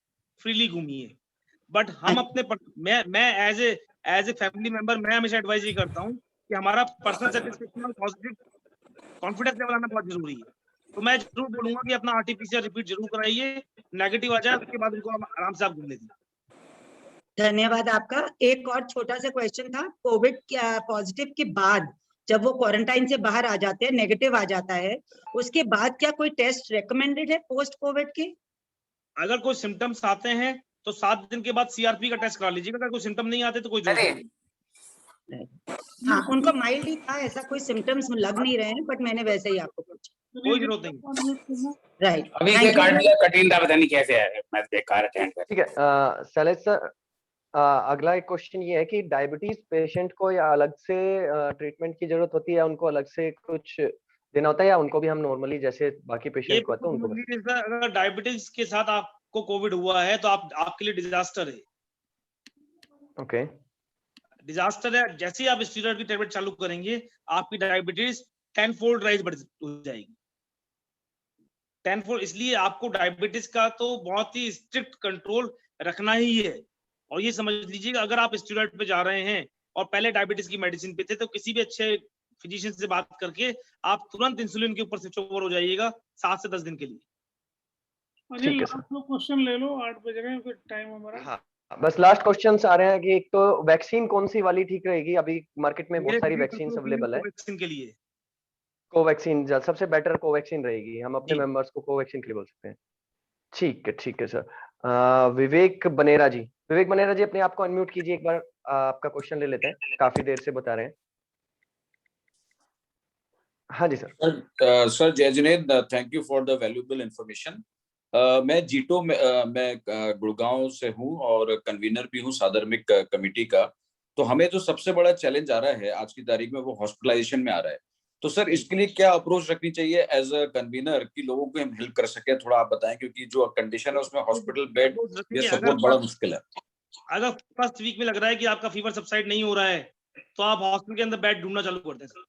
फ्रीली घूमिए। बट हम अपने मैं एज ए फैमिली मेंबर मैं हमेशा एडवाइज ये करता हूँ कि हमारा पर्सनल सेटिस्फेक्शन और पॉजिटिव कॉन्फिडेंस लेवल आना बहुत जरूरी है। तो मैं जरूर बोलूंगा कि अपना RT-PCR रिपीट जरूर कराइए, नेगेटिव आ जाए उसके बाद उनको आराम से आप घूमने दीजिए। धन्यवाद आपका। एक और छोटा सा क्वेश्चन था, कोविड पॉजिटिव के बाद जब वो क्वारंटाइन से बाहर आ जाते हैं, नेगेटिव आ जाता है, उसके बाद क्या कोई टेस्ट रेकमेंडेड है पोस्ट कोविड के? अगर कोई सिम्टम्स आते हैं तो 7 दिन के बाद CRP का टेस्ट करा लीजिएगा। अगर कोई सिम्टम नहीं आते तो कोई जरूरत नहीं। हाँ, उनको माइल्ड ही था, ऐसा कोई सिम्टम्स लग नहीं रहे हैं, बट मैंने वैसे ही आपको पूछा। कोई जरूरत नहीं। राइट, अभी ये कार्ड कठिन था, पता नहीं कैसे आया, मैं बेकार अटेंड कर। ठीक है शैलेश सर, अगला एक क्वेश्चन ये है कि डायबिटीज पेशेंट को या अलग से ट्रीटमेंट की जरूरत होती है, उनको अलग से कुछ देना होता है, या उनको भी हम नॉर्मली जैसे बाकी पेशेंट को तो उनको? अगर डायबिटीज के साथ आपको कोविड हुआ है तो आपके लिए डिजास्टर है। ओके, डिजास्टर है। जैसे ही आप स्टीरॉयड की टेबलेट चालू करेंगे आपकी डायबिटीज 10-fold राइज बढ़ जाएगी, 10-fold। इसलिए आपको डायबिटीज का तो बहुत ही स्ट्रिक्ट कंट्रोल रखना ही है। और ये समझ लीजिएगा अगर आप स्टेरॉइड पे जा रहे हैं और पहले डायबिटीज की मेडिसिन पे थे तो किसी भी अच्छे फिजिशियन से बात करके आप तुरंत इंसुलिन के ऊपर स्विच ओवर हो जाइएगा 7 से 10 दिन के लिए। अनिल लास्ट क्वेश्चन ले लो, 8 बज रहे हैं, फिर टाइम हमारा। हाँ, बस लास्ट क्वेश्चंस आ रहे हैं कि एक तो वैक्सीन कौन सी वाली ठीक रहेगी? अभी मार्केट में बहुत सारी वैक्सीन अवेलेबल है। वैक्सीन के लिए कोवैक्सीन सबसे बेटर कोवैक्सीन रहेगी, हम अपने मेंबर्स को कोवैक्सीन के लिए बोल सकते हैं। ठीक है सर। विवेक बनेरा जी अपने आप को अनम्यूट कीजिए एक बार, आपका क्वेश्चन ले लेते हैं, काफी देर से बता रहे हैं। हाँ जी सर। सर जय जिनेंद, thank you for the valuable information. मैं जीटो में मैं गुड़गांव से हूँ और कन्वीनर भी हूँ साधर्मिक कमेटी का। तो हमें जो सबसे बड़ा चैलेंज आ रहा है आज की तारीख में वो हॉस्पिटलाइजेशन में आ रहा है। तो सर इसके लिए क्या अप्रोच रखनी चाहिए एज अ कन्वीनर कि लोगों को हम हेल्प कर सके? थोड़ा आप बताएं, क्योंकि जो कंडीशन है उसमें हॉस्पिटल बेड ये सपोर्ट बड़ा मुश्किल है। अगर फर्स्ट वीक में लग रहा है कि आपका फीवर सबसाइड नहीं हो रहा है तो आप हॉस्पिटल के अंदर बेड ढूंढना चालू कर दें सर।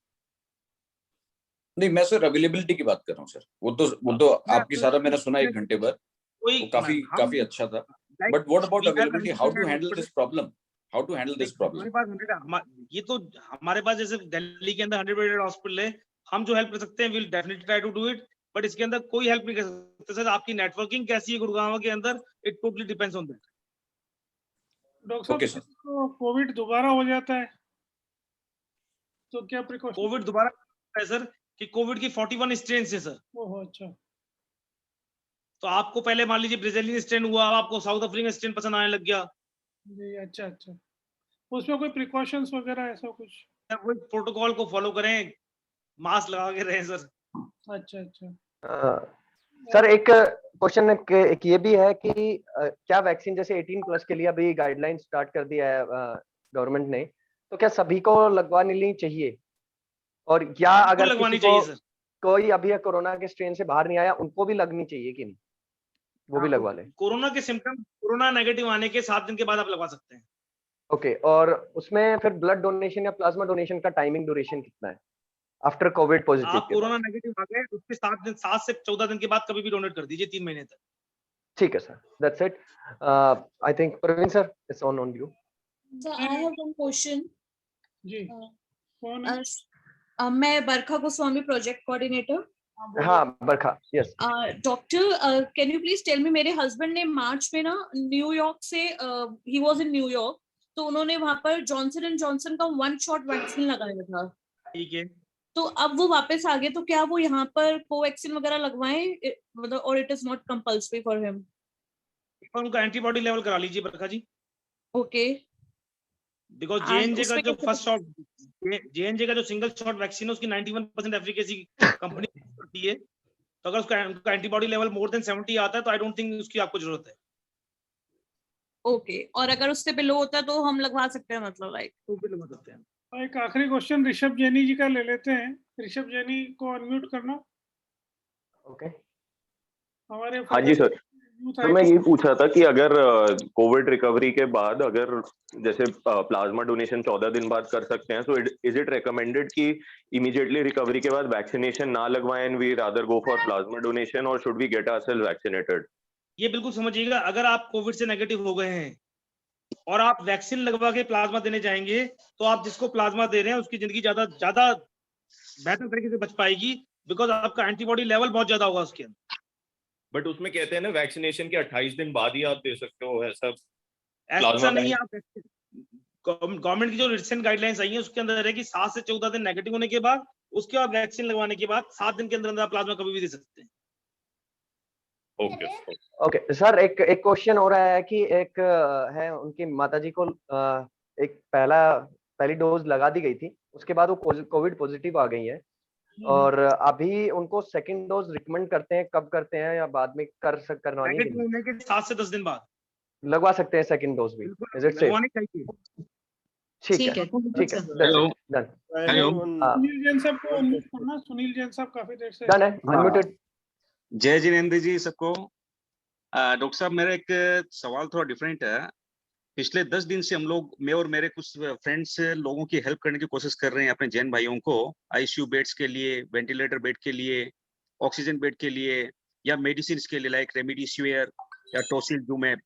नहीं, मैं सर अवेलेबिलिटी की बात कर रहा हूँ सर। वो तो आपकी सारा मैंने सुना 1 घंटे भर, वो काफी अच्छा था। But what about availability? How to handle this problem? How to handle this problem? ये तो हमारे पास जैसे दिल्ली के अंदर 100 बेडेड हॉस्पिटल है, हम जो हेल्प कर सकते हैं will definitely try to do it, but इसके अंदर कोई हेल्प नहीं कर सकते सर। आपकी नेटवर्किंग कैसी है गुड़गांव के अंदर, it totally depends on that. Doctor साहब तो कोविड दोबारा हो जाता है तो क्या प्रिकॉशन? कोविड दोबारा है सर कि कोविड की 41 स्ट्रेन है सर। ओह अच्छा। तो आपको पहले मान लीजिए ब्राजीलियन स्ट्रेन हुआ, आपको साउथ अफ्रीकन स्ट्रेन पसंद आने लग गया जी। अच्छा, उसमें कोई प्रिकॉशंस वगैरह ऐसा कुछ? वो प्रोटोकॉल को फॉलो करें, मास्क लगा के रहें सर। अच्छा। सर एक क्वेश्चन एक ये भी है कि क्या वैक्सीन जैसे 18 प्लस के लिए अभी गाइडलाइन स्टार्ट कर दिया है गवर्नमेंट ने, तो क्या सभी को लगवानी चाहिए? और क्या अगर लगवानी किसी को चाहिए सर। कोई अभी कोरोना के स्ट्रेन से बाहर नहीं आया उनको भी लगनी चाहिए कि नहीं, वो भी लगवा ले? कोरोना के सिम्टम कोरोना नेगेटिव आने के 7 दिन के बाद आप लगवा सकते हैं। ओके, और उसमें फिर ब्लड डोनेशन या प्लाज्मा डोनेशन का टाइमिंग ड्यूरेशन कितना है आफ्टर कोविड पॉजिटिव? आप कोरोना नेगेटिव आ गए उसके 7 से 14 दिन के बाद कभी भी डोनेट कर दीजिए, 3 महीने तक। ठीक है sir, that's it. I think Praveen sir it's on you. So I have one question. जी। मैं बरखा गोस्वामी प्रोजेक्ट कोऑर्डिनेटर। हाँ Barkha, yes. Doctor can you please tell me, मेरे हस्बैंड ने मार्च में ना न्यूयॉर्क से, ही वाज इन न्यूयॉर्क, तो उन्होंने वहां पर जॉनसन एंड जॉनसन का 1 शॉट वैक्सीन लगाया था। ठीक है। तो अब वो वापस आ गए, तो क्या वो यहाँ पर कोवैक्सीन वगैरह लगवाएं, मतलब और it is not compulsory for him? उनका एंटीबॉडी लेवल करा लीजिए बरखा जी। ओके। बिकॉज जेएनजे का जो फर्स्ट शॉट, जेएनजे का जो सिंगल शॉट वैक्सीन है उसकी 91% एफिकेसी कंपनी करती है, तो अगर उसका एंटीबॉडी लेवल मोर देन 70 आता है तो आई डोंट थिंक उसकी आपको जरूरत है। ओके, और अगर उससे बिलो होता है तो हम लगवा सकते हैं, मतलब लाइक? तो भी लगवा सकते हैं। एक आखिरी क्वेश्चन ऋषभ जैनी जी का ले लेते हैं। ऋषभ जैनी को अनम्यूट करना। ओके। हमारे हाँ जी सर, तो मैं ये पूछ रहा था कि अगर कोविड रिकवरी के बाद अगर जैसे प्लाज्मा डोनेशन 14 दिन बाद कर सकते हैं, तो इज इट रिकमेंडेड कि इमीडिएटली रिकवरी के बाद वैक्सीनेशन ना लगवाएं and we rather go for plasma donation, और should we get ourselves vaccinated? ये बिल्कुल समझिएगा, अगर आप कोविड से नेगेटिव हो गए हैं और आप वैक्सीन लगवा के प्लाज्मा देने जाएंगे तो आप जिसको प्लाज्मा दे रहे हैं उसकी जिंदगी ज्यादा बेहतर तरीके से बच पाएगी, बिकॉज आपका एंटीबॉडी लेवल बहुत ज्यादा होगा उसके अंदर। बट उसमें कहते हैं ना वैक्सीनेशन के 28 दिन बाद ही आप दे सकते हो, ऐसा नहीं। आप गवर्नमेंट की जो रिसेंट गाइडलाइंस आई है उसके अंदर है कि 7 से 14 दिन नेगेटिव होने के बाद, उसके बाद वैक्सीन लगवाने के बाद 7 दिन के अंदर आप प्लाज्मा कभी भी दे सकते हैं। ओके सर, एक क्वेश्चन हो रहा है कि एक है उनकी माताजी को एक पहली डोज लगा दी गई थी, उसके बाद वो कोविड पॉजिटिव आ गई है, और अभी उनको सेकंड डोज रिकमेंड करते हैं, कब करते हैं या बाद में करवानी है? नेगेटिव होने के 7 से 10 दिन बाद लगवा सकते हैं सेकंड डोज भी? Is it safe? ठीक है। हेलो। सुनील जैन साहब को अनम्यूट करना। सुनील जैन साहब काफी देर से डन है, अनम्यूटेड। जय जिनेंद्र जी सबको। डॉक्टर साहब, मेरा एक सवाल थोड़ा डिफरेंट है। पिछले 10 दिन से हम लोग, मैं और मेरे कुछ फ्रेंड्स, लोगों की हेल्प करने की कोशिश कर रहे हैं अपने जैन भाइयों को, आईसीयू बेड्स के लिए, वेंटिलेटर बेड के लिए, ऑक्सीजन बेड के लिए, या मेडिसिन के लिए लाइक रेमडेसिविर या टोसिलजुमैब।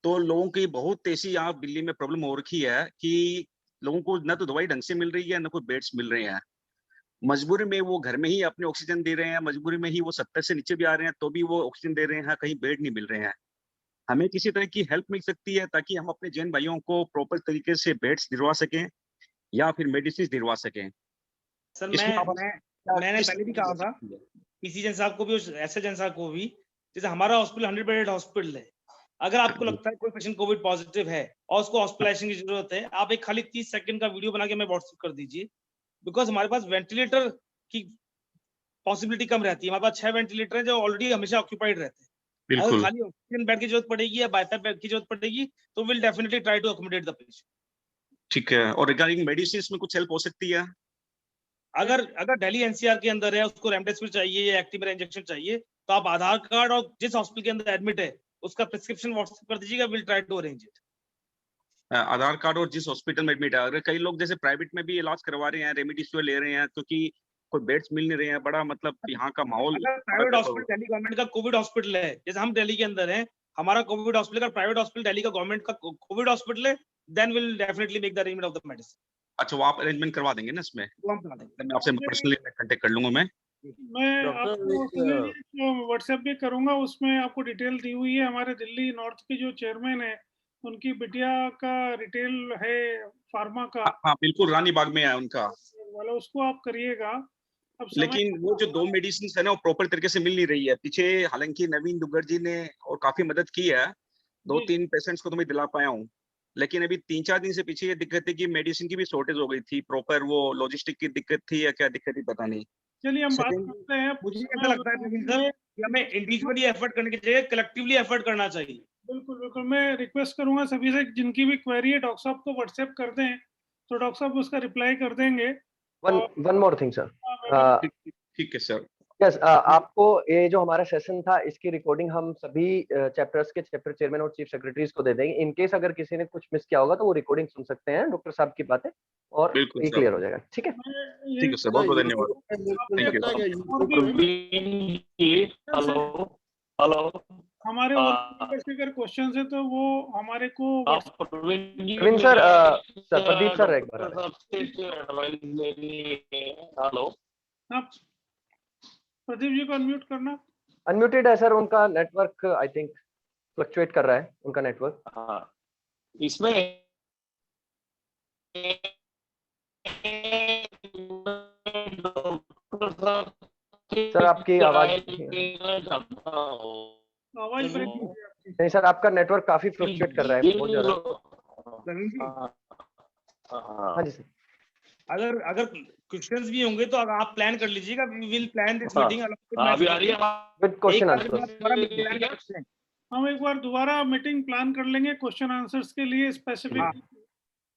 तो लोगों की बहुत ऐसी यहाँ दिल्ली में प्रॉब्लम हो रखी है कि लोगों को ना तो दवाई ढंग से मिल रही है, ना कोई बेड्स मिल रहे हैं। मजबूरी में वो घर में ही अपने ऑक्सीजन दे रहे हैं, मजबूरी में ही वो 70 से नीचे भी आ रहे हैं तो भी वो ऑक्सीजन दे रहे हैं, कहीं बेड नहीं मिल रहे हैं। हमें किसी तरह की हेल्प मिल सकती है ताकि हम अपने जैन भाइयों को प्रॉपर तरीके से बेड्स दिलवा सकें या फिर मेडिसिन दिलवा सकें। सर इसमें मैंने पहले भी कहा था किसी जन साहब को भी और ऐसे जन साहब को भी, जैसे हमारा हॉस्पिटल 100 बेडेड हॉस्पिटल है, अगर आपको लगता है कोई पेशेंट कोविड पॉजिटिव है और उसको हॉस्पिटलाइजेशन की जरूरत है, आप एक खाली 30 सेकंड का वीडियो बना के हमें व्हाट्सएप कर दीजिए, बिकॉज हमारे पास वेंटिलेटर की पॉसिबिलिटी कम रहती है। हमारे पास 6 वेंटिलेटर हैं जो ऑलरेडी हमेशा ऑक्यूपाइड रहते हैं। अगर खाली ऑक्सीजन बेड की जरूरत पड़ेगी या बाईपैप बेड की जरूरत पड़ेगी तो will definitely try to accommodate the patient. ठीक है, और रिगार्डिंग मेडिसिन में कुछ हेल्प हो सकती है? अगर दिल्ली एनसीआर के अंदर है, उसको रेमडेसिविर चाहिए या एक्टिवेरा इंजेक्शन चाहिए, तो आप आधार कार्ड और जिस हॉस्पिटल के अंदर एडमिट है उसका प्रिस्क्रिप्शन व्हाट्सएप कर दीजिएगा, will try to arrange it. Aadhaar card और जिस हॉस्पिटल में एडमिट है, अगर कई लोग जैसे प्राइवेट में भी इलाज करवा रहे हैं, रेमडेसिविर ले रहे हैं क्योंकि कोई बेड्स मिल नहीं रहे हैं, बड़ा मतलब यहाँ का माहौल। अगर प्राइवेट हॉस्पिटल दिल्ली गवर्नमेंट का कोविड हॉस्पिटल है, जैसे हम दिल्ली के अंदर हैं, हमारा कोविड हॉस्पिटल का प्राइवेट हॉस्पिटल दिल्ली का गवर्नमेंट का कोविड हॉस्पिटल है, then will definitely make the arrangement of the medicine. अच्छा, वो आप अरेंजमेंट करवा देंगे ना इसमें? वो हम करा देंगे। मैं आपसे पर्सनली कांटेक्ट कर लूंगा। मैं आपको व्हाट्सएप भी करूंगा, उसमें आपको डिटेल दी हुई है। हमारे दिल्ली नॉर्थ के जो चेयरमैन है उनकी बिटिया का रिटेल है फार्मा का। हाँ बिल्कुल, रानी बाग में है उनका वाला, उसको आप करिएगा। अब लेकिन वो जो 2 मेडिसिन है ना वो प्रॉपर तरीके से मिल नहीं रही है पीछे। हालांकि नवीन दुग्गड़ जी ने और काफी मदद की है, 2-3 पेशेंट्स को तो मैं दिला पाया हूँ, लेकिन अभी 3-4 दिन से पीछे ये दिक्कत है कि मेडिसिन की भी शॉर्टेज हो गई थी। प्रॉपर वो लॉजिस्टिक की दिक्कत थी या क्या दिक्कत थी पता नहीं। चलिए हम बात करते हैं। मुझे ऐसा लगता है सर कि हमें इंडिविजुअली एफर्ट करने की जगह कलेक्टिवली एफर्ट करना चाहिए। बिल्कुल बिल्कुल, मैं रिक्वेस्ट करूंगा सभी से, जिनकी भी क्वेरी है डॉक्टर साहब को व्हाट्सएप कर दें तो डॉक्टर साहब उसका रिप्लाई कर देंगे। One more thing sir. ठीक है सर। यस, आपको ये जो हमारा सेशन था इसकी रिकॉर्डिंग हम सभी चैप्टर्स के चैप्टर चेयरमैन और चीफ सेक्रेटरीज को दे देंगे। इन केस अगर किसी ने कुछ मिस किया होगा तो वो रिकॉर्डिंग सुन सकते हैं डॉक्टर साहब की बातें और ये क्लियर हो जाएगा। ठीक है, ठीक है सर, बहुत बहुत धन्यवाद। हेलो हेलो, हमारे अगर क्वेश्चन है तो वो हमारे को प्रवीण सर, प्रदीप सर एक बार। हेलो, प्रदीप जी को अनम्यूट करना। अनम्यूटेड है सर, उनका नेटवर्क आई थिंक फ्लक्चुएट कर रहा है उनका नेटवर्क। हाँ, इसमें सर आपकी आवाज नहीं सर, आपका नेटवर्क काफी फ्लक्चुएट कर रहा है बहुत ज्यादा। हाँ जी सर, अगर क्वेश्चंस भी होंगे तो आप प्लान कर लीजिएगा। We will plan this meeting अभी आ रही है विद क्वेश्चन आंसर। हम एक बार दोबारा मीटिंग प्लान कर लेंगे क्वेश्चन आंसर्स के लिए स्पेसिफिक।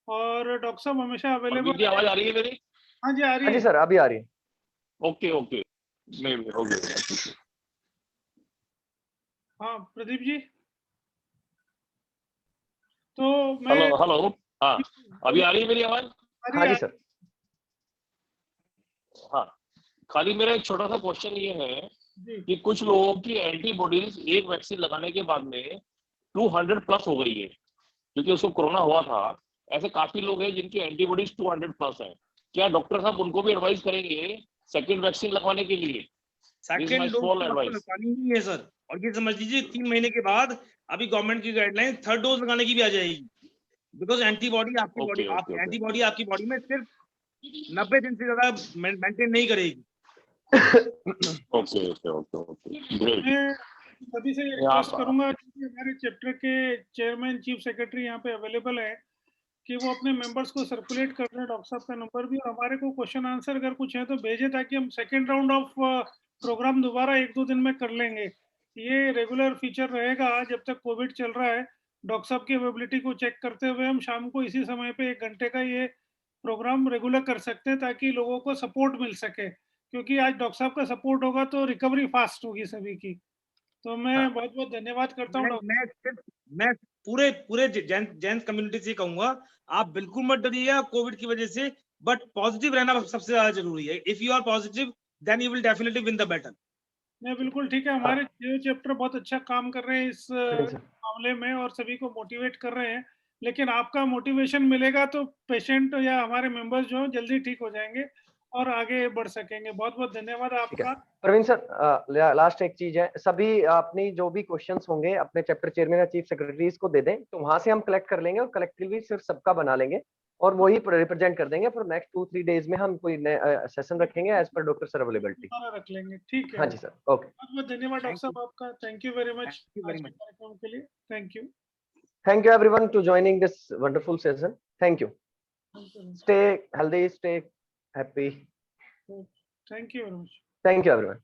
और डॉक्टर साहब हमेशा अवेलेबल। आवाज आ रही है मेरी? हाँ जी आ रही है। हाँ जी सर, अभी आ रही है। ओके ओके, नहीं हो गया। हाँ प्रदीप जी, तो मैं हेलो, हाँ अभी आ रही है मेरी आवाज? हाँ जी सर। हाँ, खाली मेरा एक छोटा सा क्वेश्चन ये है कि कुछ लोगों की एंटीबॉडीज एक वैक्सीन लगाने के बाद में 200 प्लस हो गई है, क्योंकि उसको कोरोना हुआ था। ऐसे काफी लोग हैं जिनकी एंटीबॉडीज 200 प्लस है। क्या डॉक्टर साहब उनको भी एडवाइस करेंगे सेकंड वैक्सीन लगवाने के लिए? सेकंड डोज लगवानी ही है सर। और ये समझ लीजिए 3 महीने के बाद अभी गवर्नमेंट की गाइडलाइन 3rd डोज लगाने की भी आ जाएगी, बिकॉज एंटीबॉडी आपकी बॉडी एंटीबॉडी आपकी बॉडी में सिर्फ 90 दिन से ज्यादा मेंटेन नहीं करेगी। ओके ओके ओके ओके, मैं सभी से रिक्वेस्ट करूंगा कि हमारे चैप्टर के चेयरमैन चीफ सेक्रेटरी यहाँ पे अवेलेबल है कि वो अपने मेंबर्स को सर्कुलेट कर दें डॉक्टर साहब का नंबर भी, और हमारे को क्वेश्चन आंसर अगर कुछ है तो भेजे, ताकि हम सेकेंड राउंड ऑफ प्रोग्राम दोबारा 1-2 दिन में कर लेंगे। ये रेगुलर फीचर रहेगा जब तक कोविड चल रहा है। डॉक्टर साहब की अवेलेबिलिटी को चेक करते हुए हम शाम को इसी समय पे 1 घंटे का ये प्रोग्राम रेगुलर कर सकते हैं, ताकि लोगों को सपोर्ट मिल सके। क्योंकि आज डॉक्टर साहब का सपोर्ट होगा तो रिकवरी फास्ट होगी सभी की। तो मैं बहुत बहुत धन्यवाद करता हूँ। मैं पूरे जैन कम्युनिटी से कहूंगा, आप बिल्कुल मत डरिएगा कोविड की वजह से, बट पॉजिटिव रहना सबसे ज्यादा जरूरी है। If you are positive then you will definitely win the battle. मैं बिल्कुल ठीक है। हमारे चैप्टर बहुत अच्छा काम कर रहे हैं इस मामले में और सभी को मोटिवेट कर रहे हैं, लेकिन आपका मोटिवेशन मिलेगा तो पेशेंट या हमारे मेंबर्स जो हैं जल्दी ठीक हो जाएंगे और आगे बढ़ सकेंगे। बहुत बहुत धन्यवाद आपका। प्रवीण सर, लास्ट एक चीज है, सभी अपनी जो भी क्वेश्चंस होंगे अपने चैप्टर चेयरमैन या चीफ सेक्रेटरीज को दे दें, तो वहां से हम कलेक्ट कर लेंगे और कलेक्टिवली सिर्फ सबका बना लेंगे और वही रिप्रेजेंट कर देंगे। फॉर नेक्स्ट 2-3 डेज में हम कोई सेशन रखेंगे as per doctor sir availability. रख लेंगे, ठीक है। हाँ जी सर, ओके। बहुत बहुत धन्यवाद डॉक्टर साहब आपका। थैंक यू वेरी मच कार्यक्रम के लिए। Thank you. Thank you everyone to joining this wonderful session. Thank you. Stay healthy, stay happy. Thank you very much. Thank you everyone.